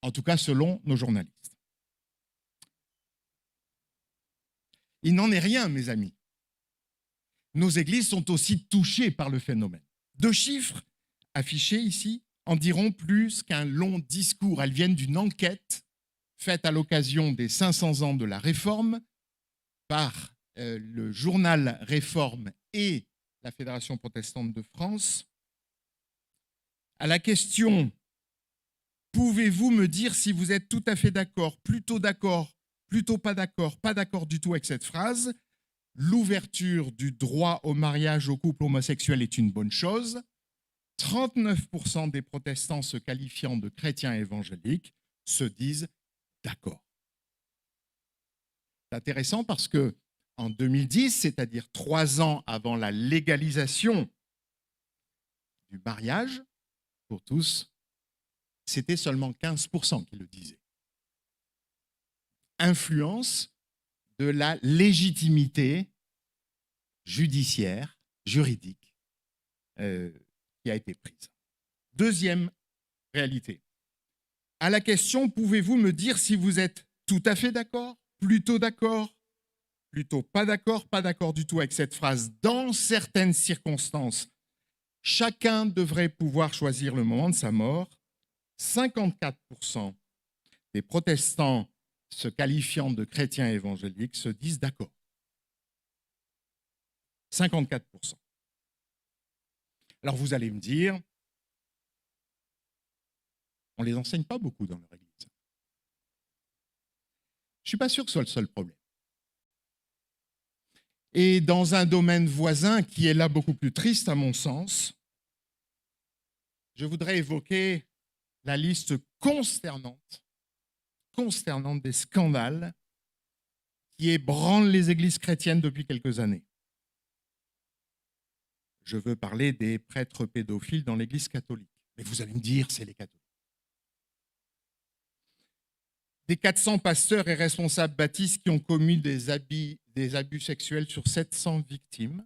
en tout cas selon nos journalistes. Il n'en est rien, mes amis. Nos églises sont aussi touchées par le phénomène. 2 chiffres affichés ici en diront plus qu'un long discours. Elles viennent d'une enquête faite à l'occasion des 500 ans de la Réforme par le journal Réforme et la Fédération protestante de France. À la question « Pouvez-vous me dire si vous êtes tout à fait d'accord, plutôt pas d'accord du tout avec cette phrase ? L'ouverture du droit au mariage au couple homosexuel est une bonne chose. » 39% des protestants se qualifiant de chrétiens évangéliques se disent d'accord. C'est intéressant parce que en 2010, c'est-à-dire 3 ans avant la légalisation du mariage pour tous, c'était seulement 15% qui le disaient. Influence de la légitimité judiciaire, juridique, qui a été prise. Deuxième réalité. À la question « Pouvez-vous me dire si vous êtes tout à fait d'accord, plutôt pas d'accord du tout avec cette phrase, dans certaines circonstances, chacun devrait pouvoir choisir le moment de sa mort », 54% des protestants se qualifiant de chrétiens évangéliques se disent d'accord. 54%. Alors vous allez me dire, on ne les enseigne pas beaucoup dans leur église. Je ne suis pas sûr que ce soit le seul problème. Et dans un domaine voisin qui est là beaucoup plus triste à mon sens, je voudrais évoquer la liste consternante des scandales qui ébranlent les églises chrétiennes depuis quelques années. Je veux parler des prêtres pédophiles dans l'église catholique. Mais vous allez me dire, c'est les catholiques. Des 400 pasteurs et responsables baptistes qui ont commis des abus sexuels sur 700 victimes,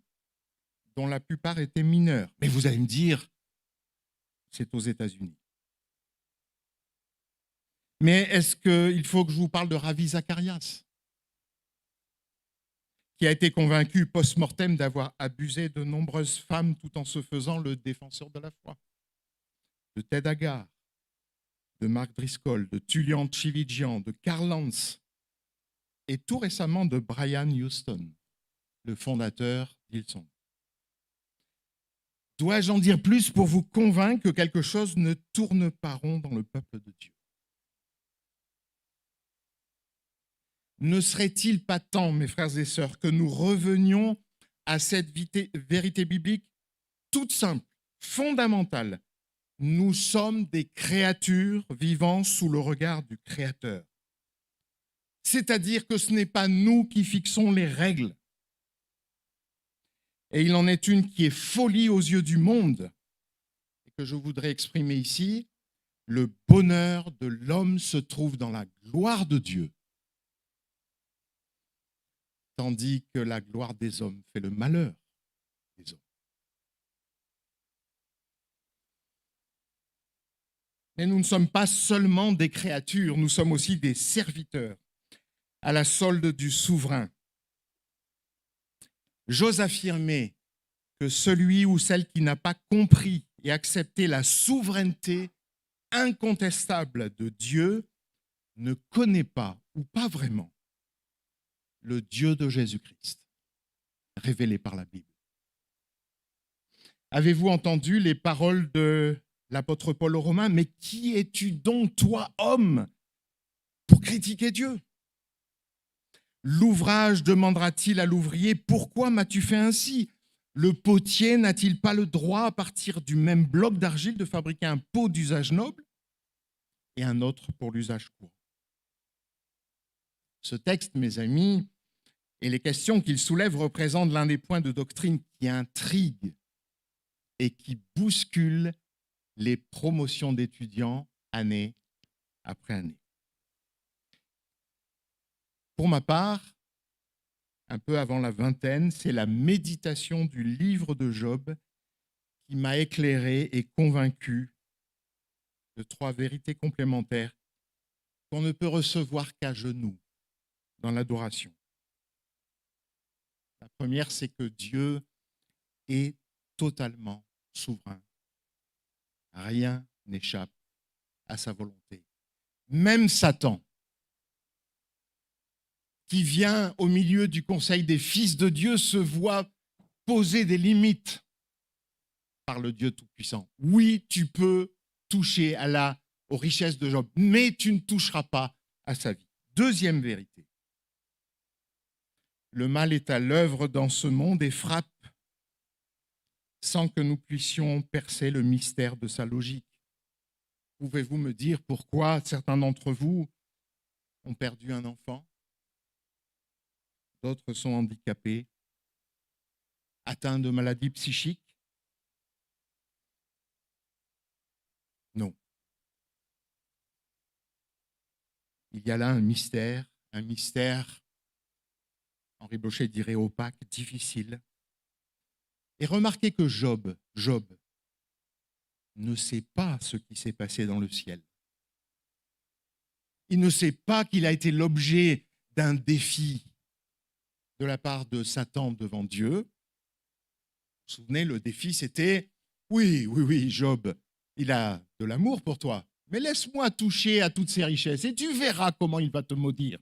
dont la plupart étaient mineurs. Mais vous allez me dire, c'est aux États-Unis. Mais est-ce qu'il faut que je vous parle de Ravi Zacharias, qui a été convaincu post-mortem d'avoir abusé de nombreuses femmes tout en se faisant le défenseur de la foi, de Ted Haggard, de Mark Driscoll, de Tullian Tchividjian, de Karl Lantz et tout récemment de Brian Houston, le fondateur d'Hillsong. Dois-je en dire plus pour vous convaincre que quelque chose ne tourne pas rond dans le peuple de Dieu? Ne serait-il pas temps, mes frères et sœurs, que nous revenions à cette vérité biblique toute simple, fondamentale? Nous sommes des créatures vivant sous le regard du Créateur. C'est-à-dire que ce n'est pas nous qui fixons les règles. Et il en est une qui est folie aux yeux du monde, et que je voudrais exprimer ici. Le bonheur de l'homme se trouve dans la gloire de Dieu, tandis que la gloire des hommes fait le malheur des hommes. Mais nous ne sommes pas seulement des créatures, nous sommes aussi des serviteurs à la solde du souverain. J'ose affirmer que celui ou celle qui n'a pas compris et accepté la souveraineté incontestable de Dieu ne connaît pas, ou pas vraiment, le Dieu de Jésus-Christ, révélé par la Bible. Avez-vous entendu les paroles de l'apôtre Paul aux Romains? Mais qui es-tu donc, toi, homme, pour critiquer Dieu? L'ouvrage demandera-t-il à l'ouvrier, pourquoi m'as-tu fait ainsi? Le potier n'a-t-il pas le droit, à partir du même bloc d'argile, de fabriquer un pot d'usage noble et un autre pour l'usage courant? Ce texte, mes amis, et les questions qu'il soulève représentent l'un des points de doctrine qui intrigue et qui bouscule les promotions d'étudiants année après année. Pour ma part, un peu avant la vingtaine, c'est la méditation du livre de Job qui m'a éclairé et convaincu de trois vérités complémentaires qu'on ne peut recevoir qu'à genoux dans l'adoration. La première, c'est que Dieu est totalement souverain. Rien n'échappe à sa volonté. Même Satan, qui vient au milieu du conseil des fils de Dieu, se voit poser des limites par le Dieu Tout-Puissant. Oui, tu peux toucher aux richesses de Job, mais tu ne toucheras pas à sa vie. Deuxième vérité. Le mal est à l'œuvre dans ce monde et frappe sans que nous puissions percer le mystère de sa logique. Pouvez-vous me dire pourquoi certains d'entre vous ont perdu un enfant? D'autres sont handicapés, atteints de maladies psychiques? Non. Il y a là un mystère, Henri Blocher dirait opaque, difficile. Et remarquez que Job ne sait pas ce qui s'est passé dans le ciel. Il ne sait pas qu'il a été l'objet d'un défi de la part de Satan devant Dieu. Vous vous souvenez, le défi, c'était « Oui, Job, il a de l'amour pour toi, mais laisse-moi toucher à toutes ses richesses et tu verras comment il va te maudire. »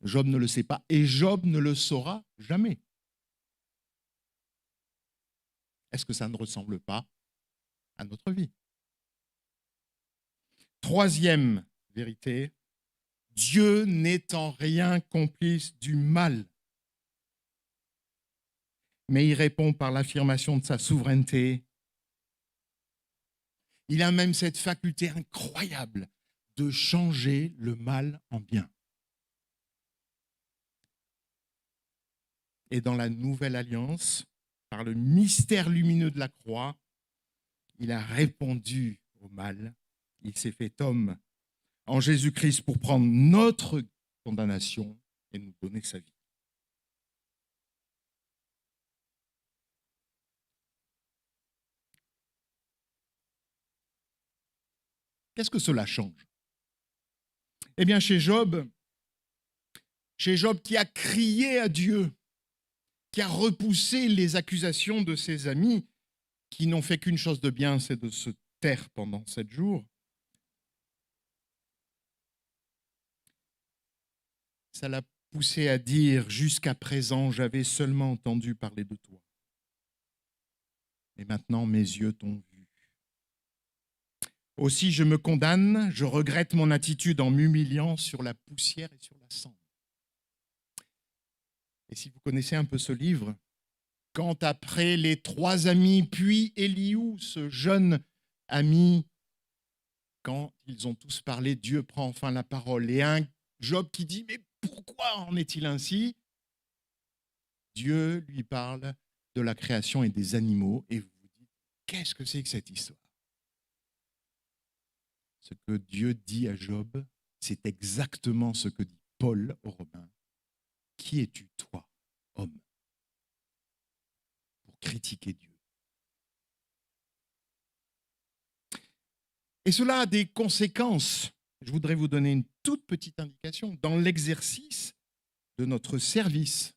Job ne le sait pas et Job ne le saura jamais. Est-ce que ça ne ressemble pas à notre vie? Troisième vérité, Dieu n'est en rien complice du mal, mais il répond par l'affirmation de sa souveraineté. Il a même cette faculté incroyable de changer le mal en bien. Et dans la nouvelle alliance, par le mystère lumineux de la croix, il a répondu au mal. Il s'est fait homme en Jésus-Christ pour prendre notre condamnation et nous donner sa vie. Qu'est-ce que cela change? Eh bien, chez Job qui a crié à Dieu, qui a repoussé les accusations de ses amis, qui n'ont fait qu'une chose de bien, c'est de se taire pendant 7 jours. ça l'a poussé à dire « Jusqu'à présent, j'avais seulement entendu parler de toi. Et maintenant, mes yeux t'ont vu. Aussi, je me condamne, je regrette mon attitude en m'humiliant sur la poussière et sur la cendre. » Et si vous connaissez un peu ce livre, quand après les 3 amis, puis Éliou, ce jeune ami, quand ils ont tous parlé, Dieu prend enfin la parole. Et un Job qui dit « Mais pourquoi en est-il ainsi ?» Dieu lui parle de la création et des animaux. Et vous vous dites « Qu'est-ce que c'est que cette histoire ?» Ce que Dieu dit à Job, c'est exactement ce que dit Paul aux Romains. « Qui es-tu, toi, homme, pour critiquer Dieu ?» Et cela a des conséquences. Je voudrais vous donner une toute petite indication dans l'exercice de notre service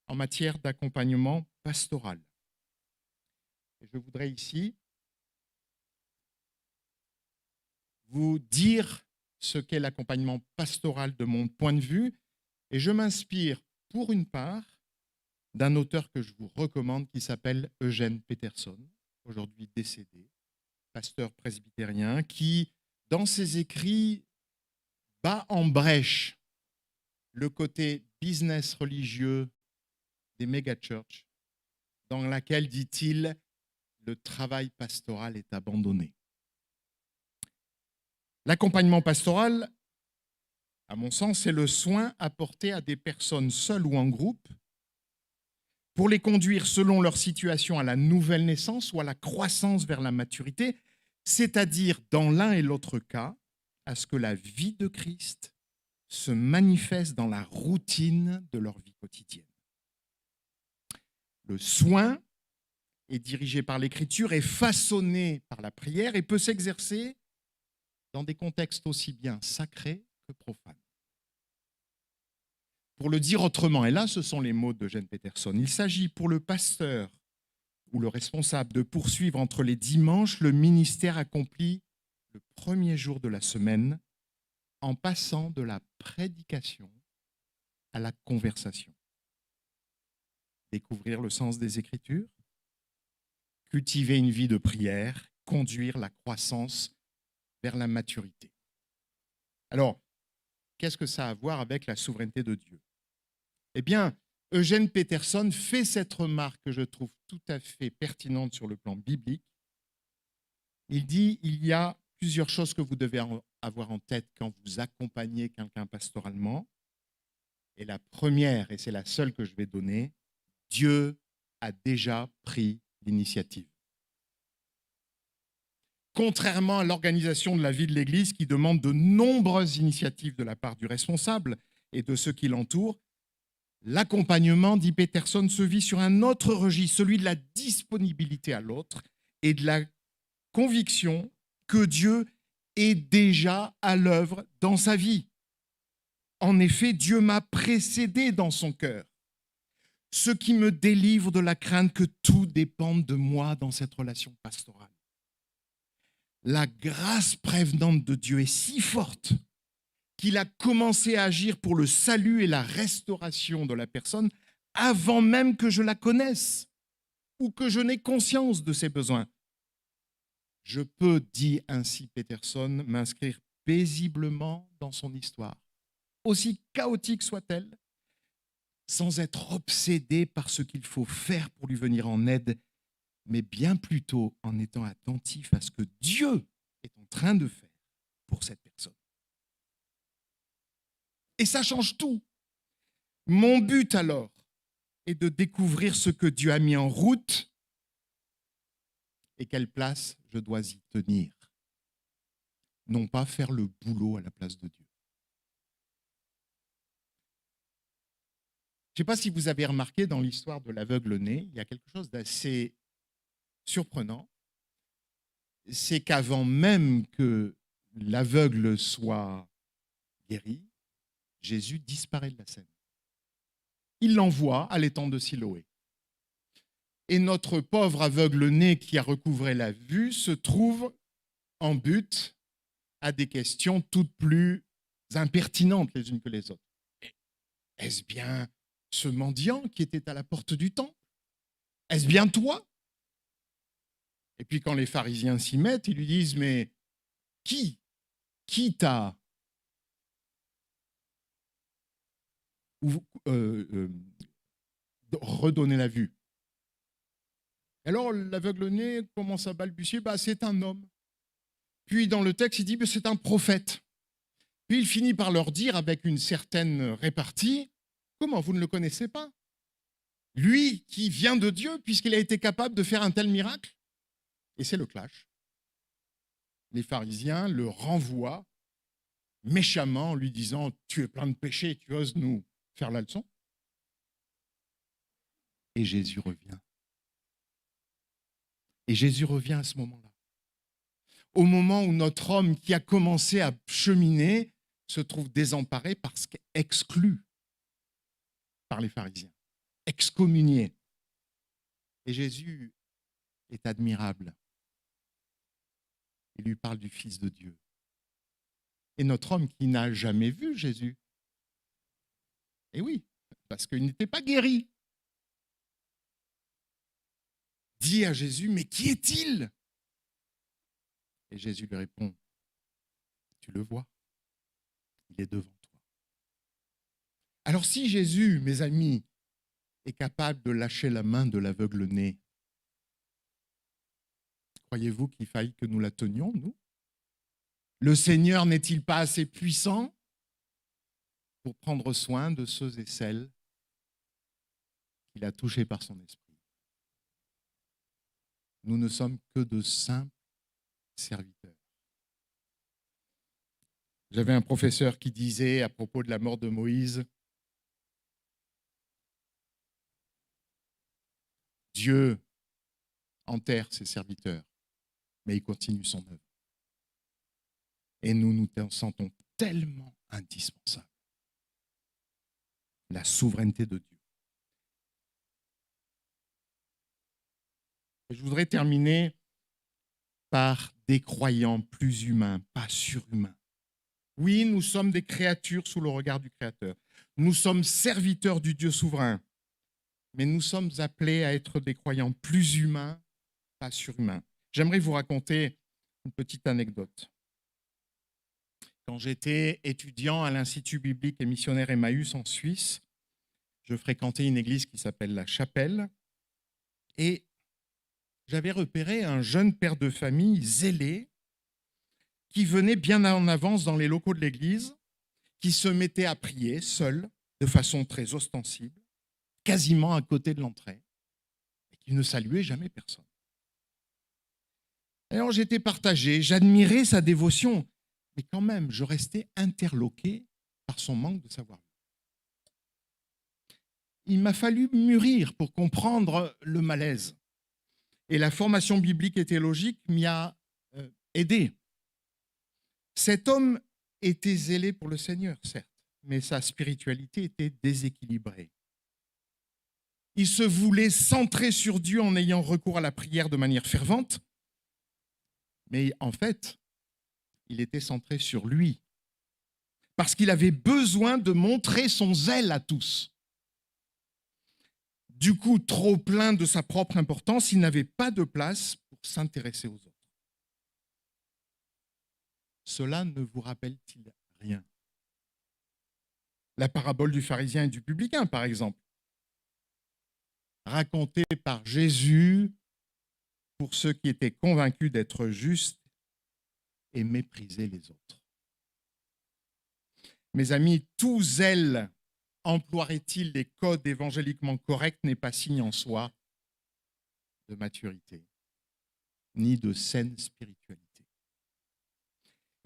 en matière d'accompagnement pastoral. Et je voudrais ici vous dire ce qu'est l'accompagnement pastoral de mon point de vue, et je m'inspire pour une part d'un auteur que je vous recommande qui s'appelle Eugène Peterson, aujourd'hui décédé, pasteur presbytérien, qui, dans ses écrits, bat en brèche le côté business religieux des méga-churches, dans laquelle, dit-il, le travail pastoral est abandonné. L'accompagnement pastoral, à mon sens, c'est le soin apporté à des personnes seules ou en groupe pour les conduire selon leur situation à la nouvelle naissance ou à la croissance vers la maturité, c'est-à-dire, dans l'un et l'autre cas, à ce que la vie de Christ se manifeste dans la routine de leur vie quotidienne. Le soin est dirigé par l'Écriture, est façonné par la prière et peut s'exercer dans des contextes aussi bien sacrés que profanes. Pour le dire autrement, et là ce sont les mots d'Eugène Peterson, il s'agit pour le pasteur ou le responsable de poursuivre entre les dimanches le ministère accompli le premier jour de la semaine en passant de la prédication à la conversation. Découvrir le sens des Écritures, cultiver une vie de prière, conduire la croissance vers la maturité. Alors, qu'est-ce que ça a à voir avec la souveraineté de Dieu? Eh bien, Eugène Peterson fait cette remarque que je trouve tout à fait pertinente sur le plan biblique. Il dit, il y a plusieurs choses que vous devez avoir en tête quand vous accompagnez quelqu'un pastoralement. Et la première, et c'est la seule que je vais donner, Dieu a déjà pris l'initiative. Contrairement à l'organisation de la vie de l'Église qui demande de nombreuses initiatives de la part du responsable et de ceux qui l'entourent, l'accompagnement, dit Peterson, se vit sur un autre registre, celui de la disponibilité à l'autre et de la conviction que Dieu est déjà à l'œuvre dans sa vie. En effet, Dieu m'a précédé dans son cœur, ce qui me délivre de la crainte que tout dépende de moi dans cette relation pastorale. La grâce prévenante de Dieu est si forte qu'il a commencé à agir pour le salut et la restauration de la personne avant même que je la connaisse ou que je n'ai conscience de ses besoins. Je peux, dit ainsi Peterson, m'inscrire paisiblement dans son histoire, aussi chaotique soit-elle, sans être obsédé par ce qu'il faut faire pour lui venir en aide, mais bien plutôt en étant attentif à ce que Dieu est en train de faire pour cette personne. Et ça change tout. Mon but alors est de découvrir ce que Dieu a mis en route et quelle place je dois y tenir. Non pas faire le boulot à la place de Dieu. Je ne sais pas si vous avez remarqué dans l'histoire de l'aveugle-né, il y a quelque chose d'assez surprenant. C'est qu'avant même que l'aveugle soit guéri, Jésus disparaît de la scène. Il l'envoie à l'étang de Siloé. Et notre pauvre aveugle-né qui a recouvré la vue se trouve en but à des questions toutes plus impertinentes les unes que les autres. Est-ce bien ce mendiant qui était à la porte du temple? Est-ce bien toi? Et puis quand les pharisiens s'y mettent, ils lui disent, mais qui t'a redonné la vue? Alors l'aveugle-né commence à balbutier, c'est un homme. Puis dans le texte, il dit, c'est un prophète. Puis il finit par leur dire avec une certaine répartie, comment vous ne le connaissez pas? Lui qui vient de Dieu, puisqu'il a été capable de faire un tel miracle. Et c'est le clash. Les pharisiens le renvoient méchamment en lui disant, tu es plein de péchés, tu oses nous faire la leçon? Et Jésus revient. Et Jésus revient à ce moment-là. Au moment où notre homme qui a commencé à cheminer se trouve désemparé parce qu'exclu par les pharisiens, excommunié. Et Jésus est admirable. Il lui parle du Fils de Dieu. Et notre homme qui n'a jamais vu Jésus, et oui, parce qu'il n'était pas guéri, dit à Jésus, mais qui est-il? Et Jésus lui répond, tu le vois, il est devant toi. Alors si Jésus, mes amis, est capable de lâcher la main de l'aveugle-né, croyez-vous qu'il faille que nous la tenions, nous? Le Seigneur n'est-il pas assez puissant pour prendre soin de ceux et celles qu'il a touchés par son esprit? Nous ne sommes que de simples serviteurs. J'avais un professeur qui disait à propos de la mort de Moïse, Dieu enterre ses serviteurs, mais il continue son œuvre. Et nous nous sentons tellement indispensables. La souveraineté de Dieu. Et je voudrais terminer par des croyants plus humains, pas surhumains. Oui, nous sommes des créatures sous le regard du Créateur. Nous sommes serviteurs du Dieu souverain. Mais nous sommes appelés à être des croyants plus humains, pas surhumains. J'aimerais vous raconter une petite anecdote. Quand j'étais étudiant à l'Institut biblique et missionnaire Emmaüs en Suisse, je fréquentais une église qui s'appelle La Chapelle et j'avais repéré un jeune père de famille zélé qui venait bien en avance dans les locaux de l'église, qui se mettait à prier seul, de façon très ostensible, quasiment à côté de l'entrée, et qui ne saluait jamais personne. Alors j'étais partagé, j'admirais sa dévotion, mais quand même, je restais interloqué par son manque de savoir. Il m'a fallu mûrir pour comprendre le malaise. Et la formation biblique et théologique m'y a aidé. Cet homme était zélé pour le Seigneur, certes, mais sa spiritualité était déséquilibrée. Il se voulait centrer sur Dieu en ayant recours à la prière de manière fervente, mais en fait, il était centré sur lui, parce qu'il avait besoin de montrer son zèle à tous. Du coup, trop plein de sa propre importance, il n'avait pas de place pour s'intéresser aux autres. Cela ne vous rappelle-t-il rien? La parabole du pharisien et du publicain, par exemple, racontée par Jésus pour ceux qui étaient convaincus d'être justes et méprisaient les autres. Mes amis, tout zèle emploierait-il les codes évangéliquement corrects n'est pas signe en soi de maturité, ni de saine spiritualité.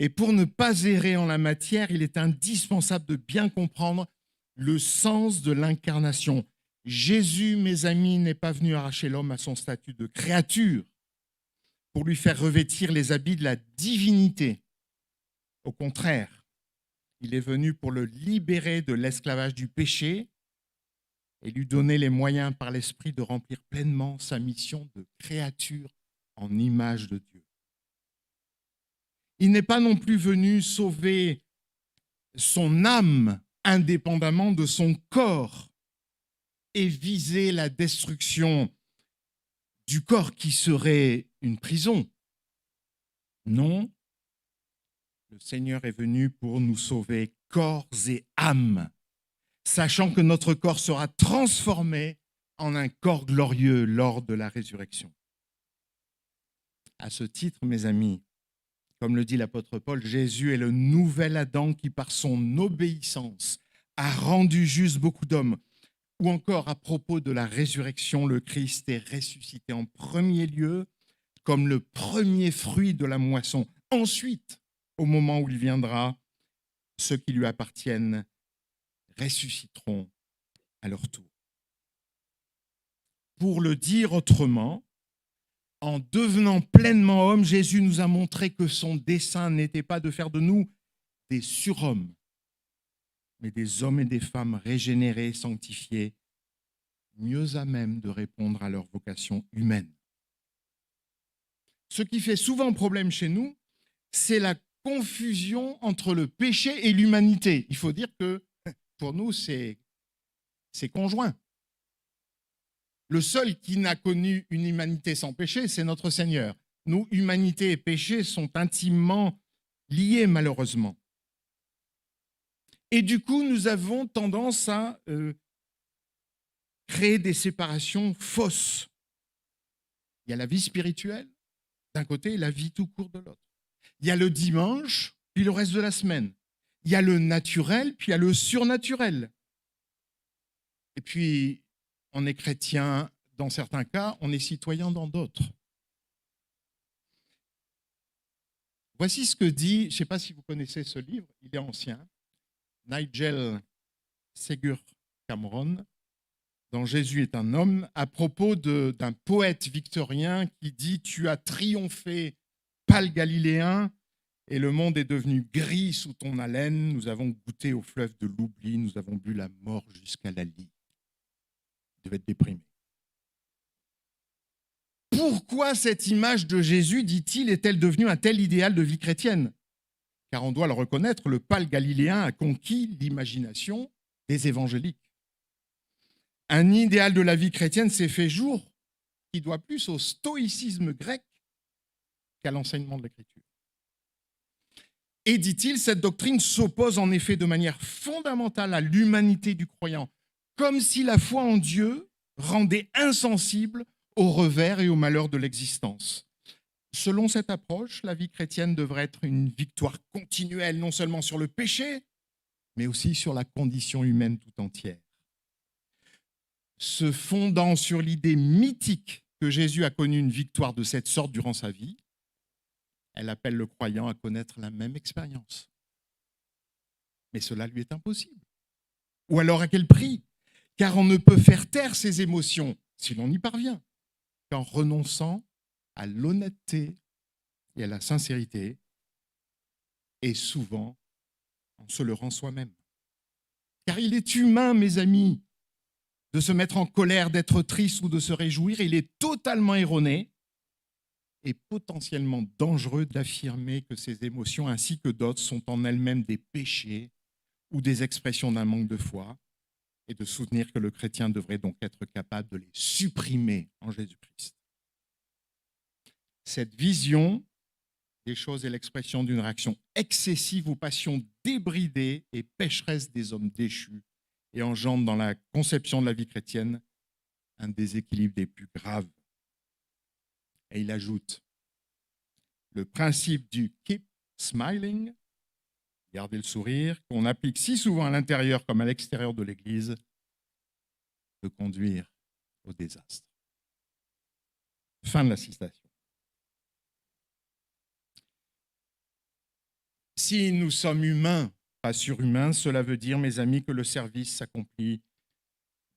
Et pour ne pas errer en la matière, il est indispensable de bien comprendre le sens de l'incarnation. Jésus, mes amis, n'est pas venu arracher l'homme à son statut de créature pour lui faire revêtir les habits de la divinité. Au contraire, il est venu pour le libérer de l'esclavage du péché et lui donner les moyens par l'Esprit de remplir pleinement sa mission de créature en image de Dieu. Il n'est pas non plus venu sauver son âme indépendamment de son corps, et viser la destruction du corps qui serait une prison. Non, le Seigneur est venu pour nous sauver corps et âme, sachant que notre corps sera transformé en un corps glorieux lors de la résurrection. À ce titre, mes amis, comme le dit l'apôtre Paul, Jésus est le nouvel Adam qui, par son obéissance, a rendu juste beaucoup d'hommes. Ou encore, à propos de la résurrection, le Christ est ressuscité en premier lieu comme le premier fruit de la moisson. Ensuite, au moment où il viendra, ceux qui lui appartiennent ressusciteront à leur tour. Pour le dire autrement, en devenant pleinement homme, Jésus nous a montré que son dessein n'était pas de faire de nous des surhommes, mais des hommes et des femmes régénérés, sanctifiés, mieux à même de répondre à leur vocation humaine. Ce qui fait souvent problème chez nous, c'est la confusion entre le péché et l'humanité. Il faut dire que pour nous, c'est conjoint. Le seul qui n'a connu une humanité sans péché, c'est notre Seigneur. Nous, humanité et péché, sont intimement liés, malheureusement. Et du coup, nous avons tendance à créer des séparations fausses. Il y a la vie spirituelle, d'un côté, et la vie tout court de l'autre. Il y a le dimanche, puis le reste de la semaine. Il y a le naturel, puis il y a le surnaturel. Et puis, on est chrétien dans certains cas, on est citoyen dans d'autres. Voici ce que dit, je ne sais pas si vous connaissez ce livre, il est ancien, Nigel Segur Cameron, dans Jésus est un homme, à propos d'un poète victorien qui dit « Tu as triomphé, pâle galiléen, et le monde est devenu gris sous ton haleine. Nous avons goûté au fleuve de l'oubli, nous avons bu la mort jusqu'à la lie. » Il devait être déprimé. Pourquoi cette image de Jésus, dit-il, est-elle devenue un tel idéal de vie chrétienne? Car on doit le reconnaître, le pâle galiléen a conquis l'imagination des évangéliques. Un idéal de la vie chrétienne s'est fait jour qui doit plus au stoïcisme grec qu'à l'enseignement de l'Écriture. Et dit-il, cette doctrine s'oppose en effet de manière fondamentale à l'humanité du croyant, comme si la foi en Dieu rendait insensible aux revers et aux malheurs de l'existence. Selon cette approche, la vie chrétienne devrait être une victoire continuelle, non seulement sur le péché, mais aussi sur la condition humaine tout entière. Se fondant sur l'idée mythique que Jésus a connu une victoire de cette sorte durant sa vie, elle appelle le croyant à connaître la même expérience. Mais cela lui est impossible. Ou alors à quel prix? Car on ne peut faire taire ses émotions, si l'on y parvient, qu'en renonçant à l'honnêteté et à la sincérité, et souvent en se leurrant soi-même. Car il est humain, mes amis, de se mettre en colère, d'être triste ou de se réjouir. Il est totalement erroné et potentiellement dangereux d'affirmer que ces émotions, ainsi que d'autres, sont en elles-mêmes des péchés ou des expressions d'un manque de foi, et de soutenir que le chrétien devrait donc être capable de les supprimer en Jésus-Christ. Cette vision des choses est l'expression d'une réaction excessive aux passions débridées et pécheresses des hommes déchus, et engendre dans la conception de la vie chrétienne un déséquilibre des plus graves. Et il ajoute, le principe du « keep smiling », garder le sourire, qu'on applique si souvent à l'intérieur comme à l'extérieur de l'Église, peut conduire au désastre. Fin de la citation. Si nous sommes humains, pas surhumains, cela veut dire, mes amis, que le service s'accomplit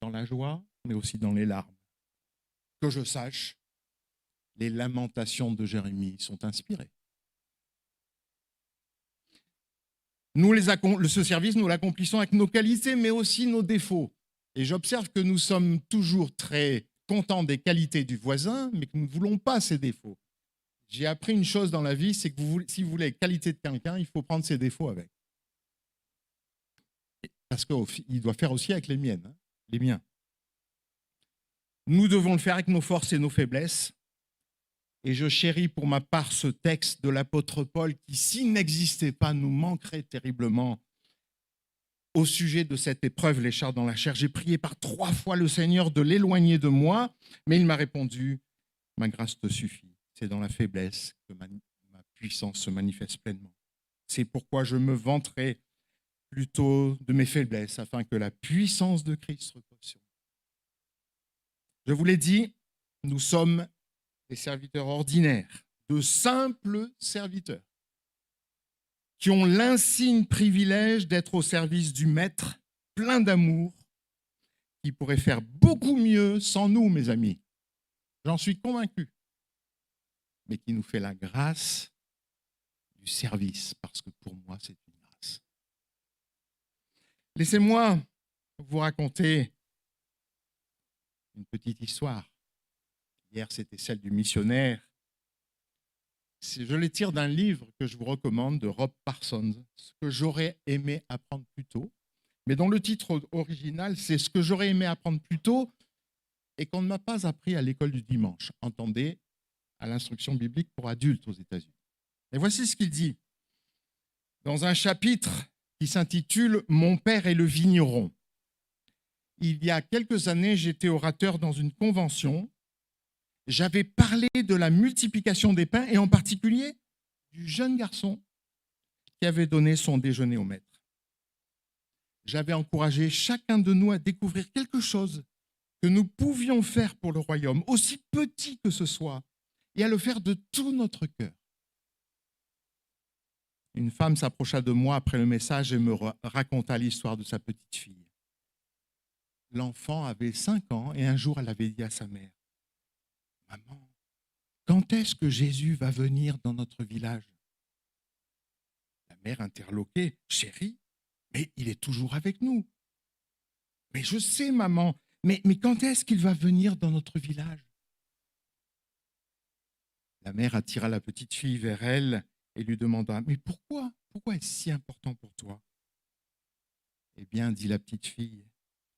dans la joie, mais aussi dans les larmes. Que je sache, les lamentations de Jérémie sont inspirées. Ce service, nous l'accomplissons avec nos qualités, mais aussi nos défauts. Et j'observe que nous sommes toujours très contents des qualités du voisin, mais que nous ne voulons pas ses défauts. J'ai appris une chose dans la vie, c'est que si vous voulez les qualités de quelqu'un, il faut prendre ses défauts avec. parce qu'il doit faire aussi avec les miennes, hein, les miens. Nous devons le faire avec nos forces et nos faiblesses. Et je chéris pour ma part ce texte de l'apôtre Paul qui, s'il n'existait pas, nous manquerait terriblement au sujet de cette épreuve, l'écharpe dans la chair. J'ai prié par 3 fois le Seigneur de l'éloigner de moi, mais il m'a répondu, ma grâce te suffit. C'est dans la faiblesse que ma puissance se manifeste pleinement. C'est pourquoi je me vanterai plutôt de mes faiblesses, afin que la puissance de Christ repose sur moi. Je vous l'ai dit, nous sommes des serviteurs ordinaires, de simples serviteurs, qui ont l'insigne privilège d'être au service du Maître, plein d'amour, qui pourrait faire beaucoup mieux sans nous, mes amis. J'en suis convaincu. Mais qui nous fait la grâce du service, parce que pour moi, c'est une grâce. Laissez-moi vous raconter une petite histoire. Hier, c'était celle du missionnaire. Je les tire d'un livre que je vous recommande de Rob Parsons, Ce que j'aurais aimé apprendre plus tôt, mais dont le titre original, c'est Ce que j'aurais aimé apprendre plus tôt et qu'on ne m'a pas appris à l'école du dimanche. Entendez, à l'instruction biblique pour adultes aux États-Unis. Et voici ce qu'il dit dans un chapitre qui s'intitule « Mon père est le vigneron ». Il y a quelques années, j'étais orateur dans une convention. J'avais parlé de la multiplication des pains et en particulier du jeune garçon qui avait donné son déjeuner au maître. J'avais encouragé chacun de nous à découvrir quelque chose que nous pouvions faire pour le royaume, aussi petit que ce soit, et à le faire de tout notre cœur. Une femme s'approcha de moi après le message et me raconta l'histoire de sa petite fille. L'enfant avait 5 ans et un jour, elle avait dit à sa mère, « Maman, quand est-ce que Jésus va venir dans notre village ?» La mère interloquée, « Chérie, mais il est toujours avec nous. »« Mais je sais, maman, mais quand est-ce qu'il va venir dans notre village ?» La mère attira la petite fille vers elle et lui demanda, « Mais pourquoi est-ce si important pour toi ?» Eh bien, dit la petite fille,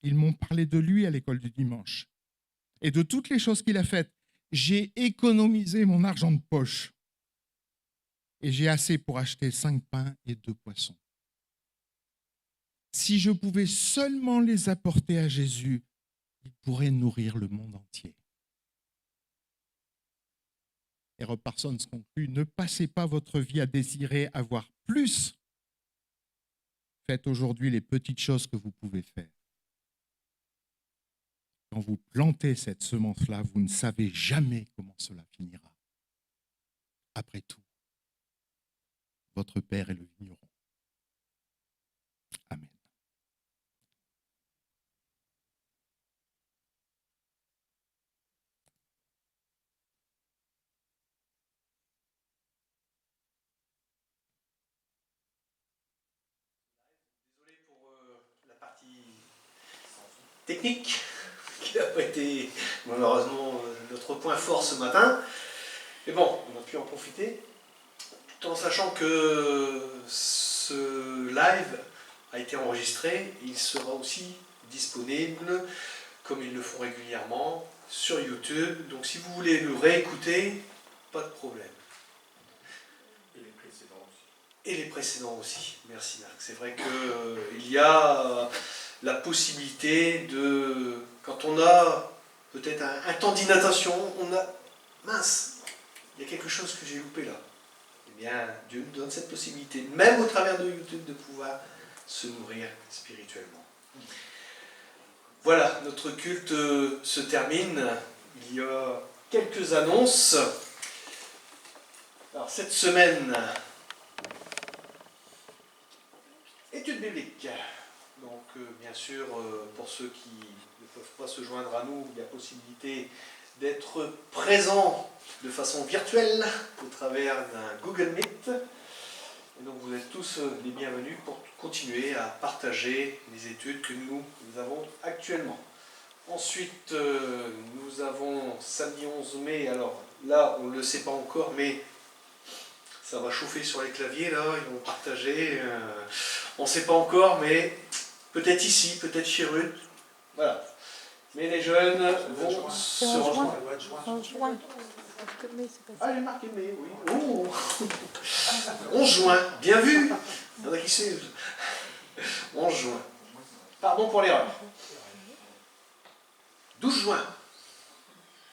ils m'ont parlé de lui à l'école du dimanche et de toutes les choses qu'il a faites. J'ai économisé mon argent de poche et j'ai assez pour acheter 5 pains et 2 poissons. Si je pouvais seulement les apporter à Jésus, il pourrait nourrir le monde entier. Et Rob Parsons conclut, ne passez pas votre vie à désirer avoir plus. Faites aujourd'hui les petites choses que vous pouvez faire. Quand vous plantez cette semence-là, vous ne savez jamais comment cela finira. Après tout, votre Père est le vigneron. Amen. Désolé pour la partie technique qui n'a pas été malheureusement notre point fort ce matin. Mais bon, on a pu en profiter, tout en sachant que ce live a été enregistré. Il sera aussi disponible, comme ils le font régulièrement, sur YouTube. Donc si vous voulez le réécouter, pas de problème. Et les précédents aussi. Et les précédents aussi. Merci Marc. C'est vrai qu'il y a la possibilité de, quand on a peut-être un temps d'inattention, on a, mince, il y a quelque chose que j'ai loupé là. Eh bien, Dieu nous donne cette possibilité, même au travers de YouTube, de pouvoir se nourrir spirituellement. Voilà, notre culte se termine. Il y a quelques annonces. Alors, cette semaine, étude biblique. Donc, bien sûr, pour ceux qui ne peuvent pas se joindre à nous, il y a possibilité d'être présents de façon virtuelle au travers d'un Google Meet. Et donc, vous êtes tous les bienvenus pour continuer à partager les études que nous avons actuellement. Ensuite, nous avons samedi 11 mai. Alors là, on ne le sait pas encore, mais ça va chauffer sur les claviers, là, ils vont partager. On ne sait pas encore, mais peut-être ici, peut-être chez Ruth. Voilà. Mais les jeunes vont se rejoindre. Ça doit être juin. En juin. Mais c'est pas Ah, ça. il est marqué mai, oui. Oh 11 juin, bien vu. Il y en a qui savent. 11 juin. Pardon pour l'erreur. 12 juin.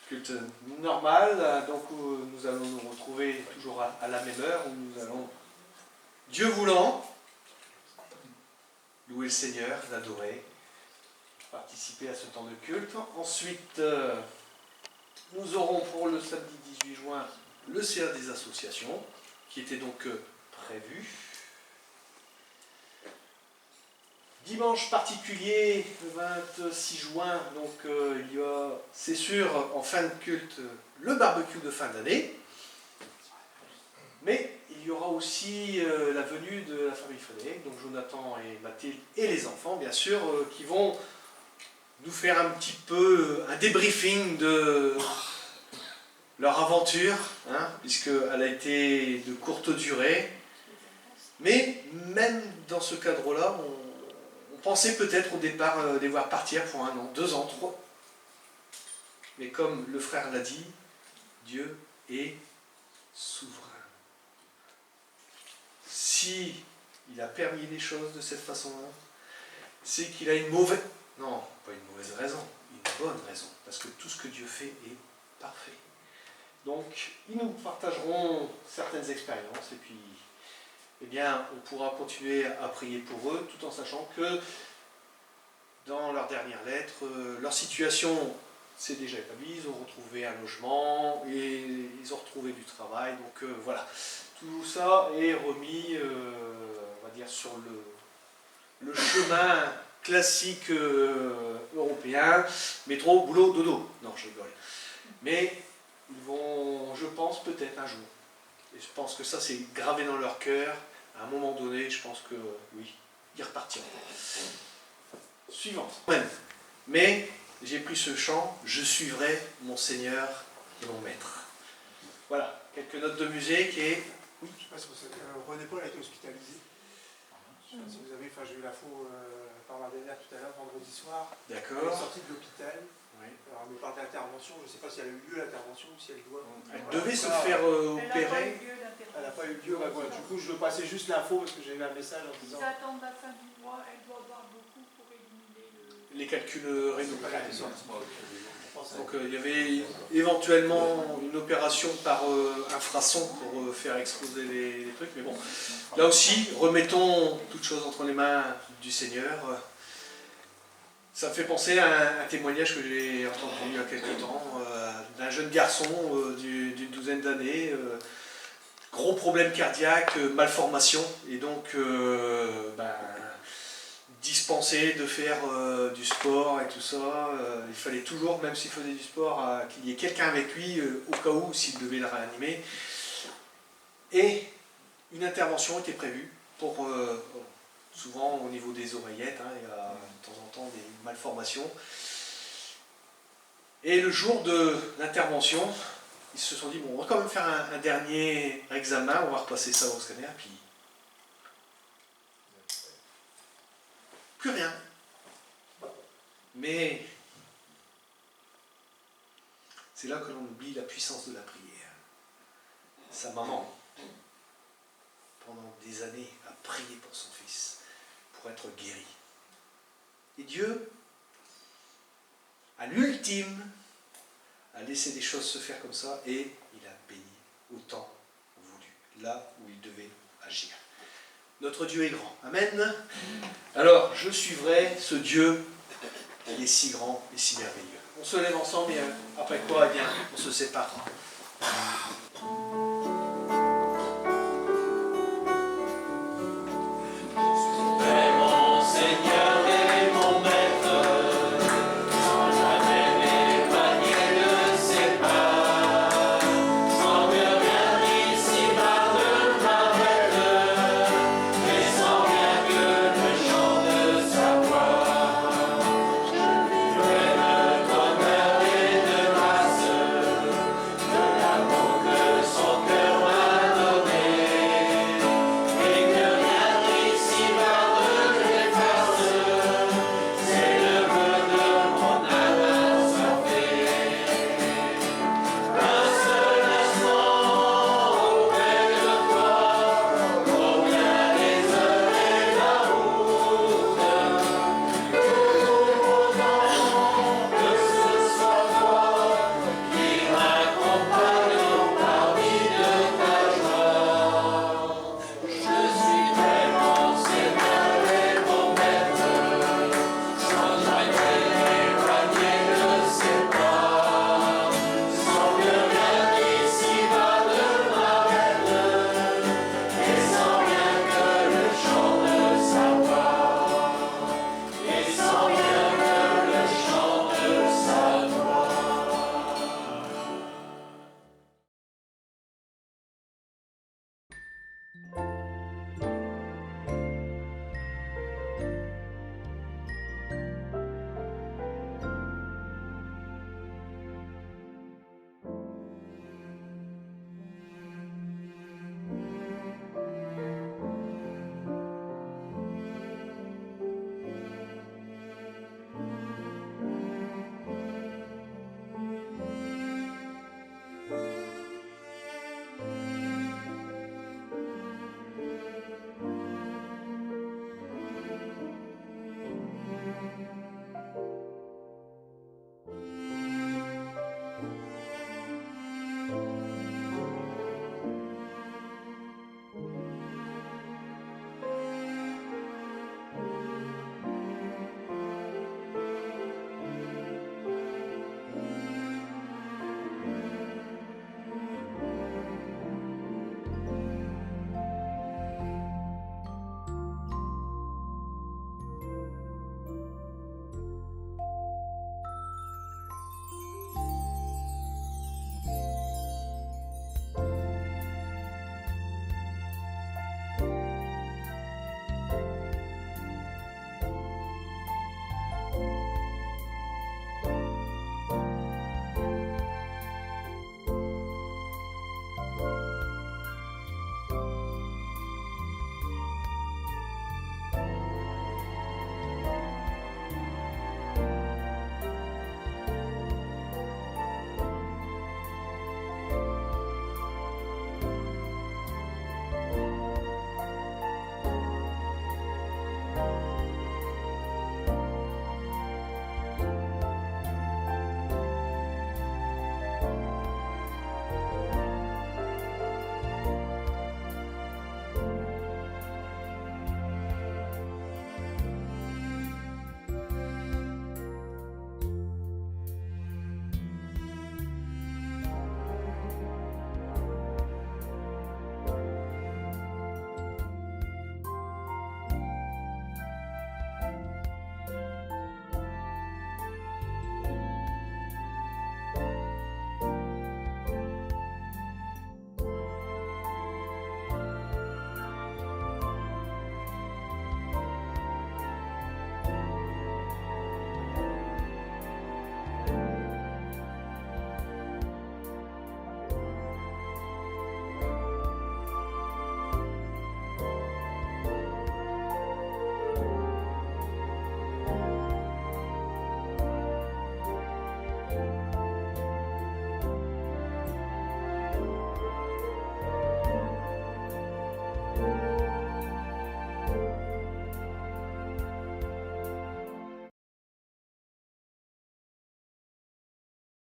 Culte normal, donc nous allons nous retrouver toujours à la même heure, où nous allons, Dieu voulant, louer le Seigneur, l'adorer, participer à ce temps de culte. Ensuite, nous aurons pour le samedi 18 juin le CA des associations, qui était donc prévu. Dimanche particulier, le 26 juin, donc il y a, c'est sûr, en fin de culte, le barbecue de fin d'année. Mais il y aura aussi la venue de la famille Frédéric, donc Jonathan et Mathilde et les enfants, bien sûr, qui vont nous faire un petit peu un débriefing de leur aventure, hein, puisqu'elle a été de courte durée. Mais même dans ce cadre-là, on pensait peut-être au départ les voir partir pour 1 an, 2 ans, 3. Mais comme le frère l'a dit, Dieu est souverain. Si il a permis les choses de cette façon-là, c'est qu'il a une mauvaise... Non, pas une mauvaise raison, une bonne raison. Parce que tout ce que Dieu fait est parfait. Donc, ils nous partageront certaines expériences et puis, eh bien, on pourra continuer à prier pour eux tout en sachant que dans leur dernière lettre, leur situation s'est déjà établie, ils ont retrouvé un logement et ils ont retrouvé du travail. Donc voilà, tout ça est remis, on va dire, sur le chemin classique européen, métro, boulot, dodo. Non, je rigole. Mais ils vont, je pense, peut-être un jour. Et je pense que ça, c'est gravé dans leur cœur. À un moment donné, je pense que oui, ils repartiront. Suivante. Mais j'ai pris ce chant, je suivrai mon Seigneur et mon Maître. Voilà, quelques notes de musique et... Oui, je ne sais pas si vous savez, René Paul a été hospitalisé. Je ne sais pas si vous avez, j'ai eu l'info par Mardener tout à l'heure, vendredi soir. Il est D'accord. sorti de l'hôpital. Oui. Alors, on me parle d'intervention, je ne sais pas si elle a eu lieu l'intervention ou si elle doit. Elle devait se faire opérer. Elle n'a pas eu lieu, bah, voilà. Du coup, je veux passer juste l'info parce que j'ai eu un message en disant. Ils attendent la fin du mois, elle doit boire beaucoup pour éliminer Les calculs rénaux. pense Donc il y avait éventuellement une opération par infrason pour faire exploser les trucs. Mais bon, là aussi, remettons toutes choses entre les mains du Seigneur. Ça me fait penser à un témoignage que j'ai entendu il y a quelques temps d'un jeune garçon d'une douzaine d'années. Gros problème cardiaque, malformation, et donc dispensé de faire du sport et tout ça. Il fallait toujours, même s'il faisait du sport, qu'il y ait quelqu'un avec lui au cas où s'il devait le réanimer. Et une intervention était prévue pour, souvent au niveau des oreillettes, hein, il y a de temps en temps des malformations. Et le jour de l'intervention, ils se sont dit, bon, on va quand même faire un dernier examen, on va repasser ça au scanner, puis plus rien. Mais c'est là que l'on oublie la puissance de la prière. Sa maman, pendant des années, a prié pour son fils, pour être guéri. Et Dieu, à l'ultime, a laissé des choses se faire comme ça et il a béni au temps voulu, là où il devait agir. Notre Dieu est grand. Amen. Alors, je suivrai ce Dieu, il est si grand et si merveilleux. On se lève ensemble et après quoi, eh bien, on se séparera.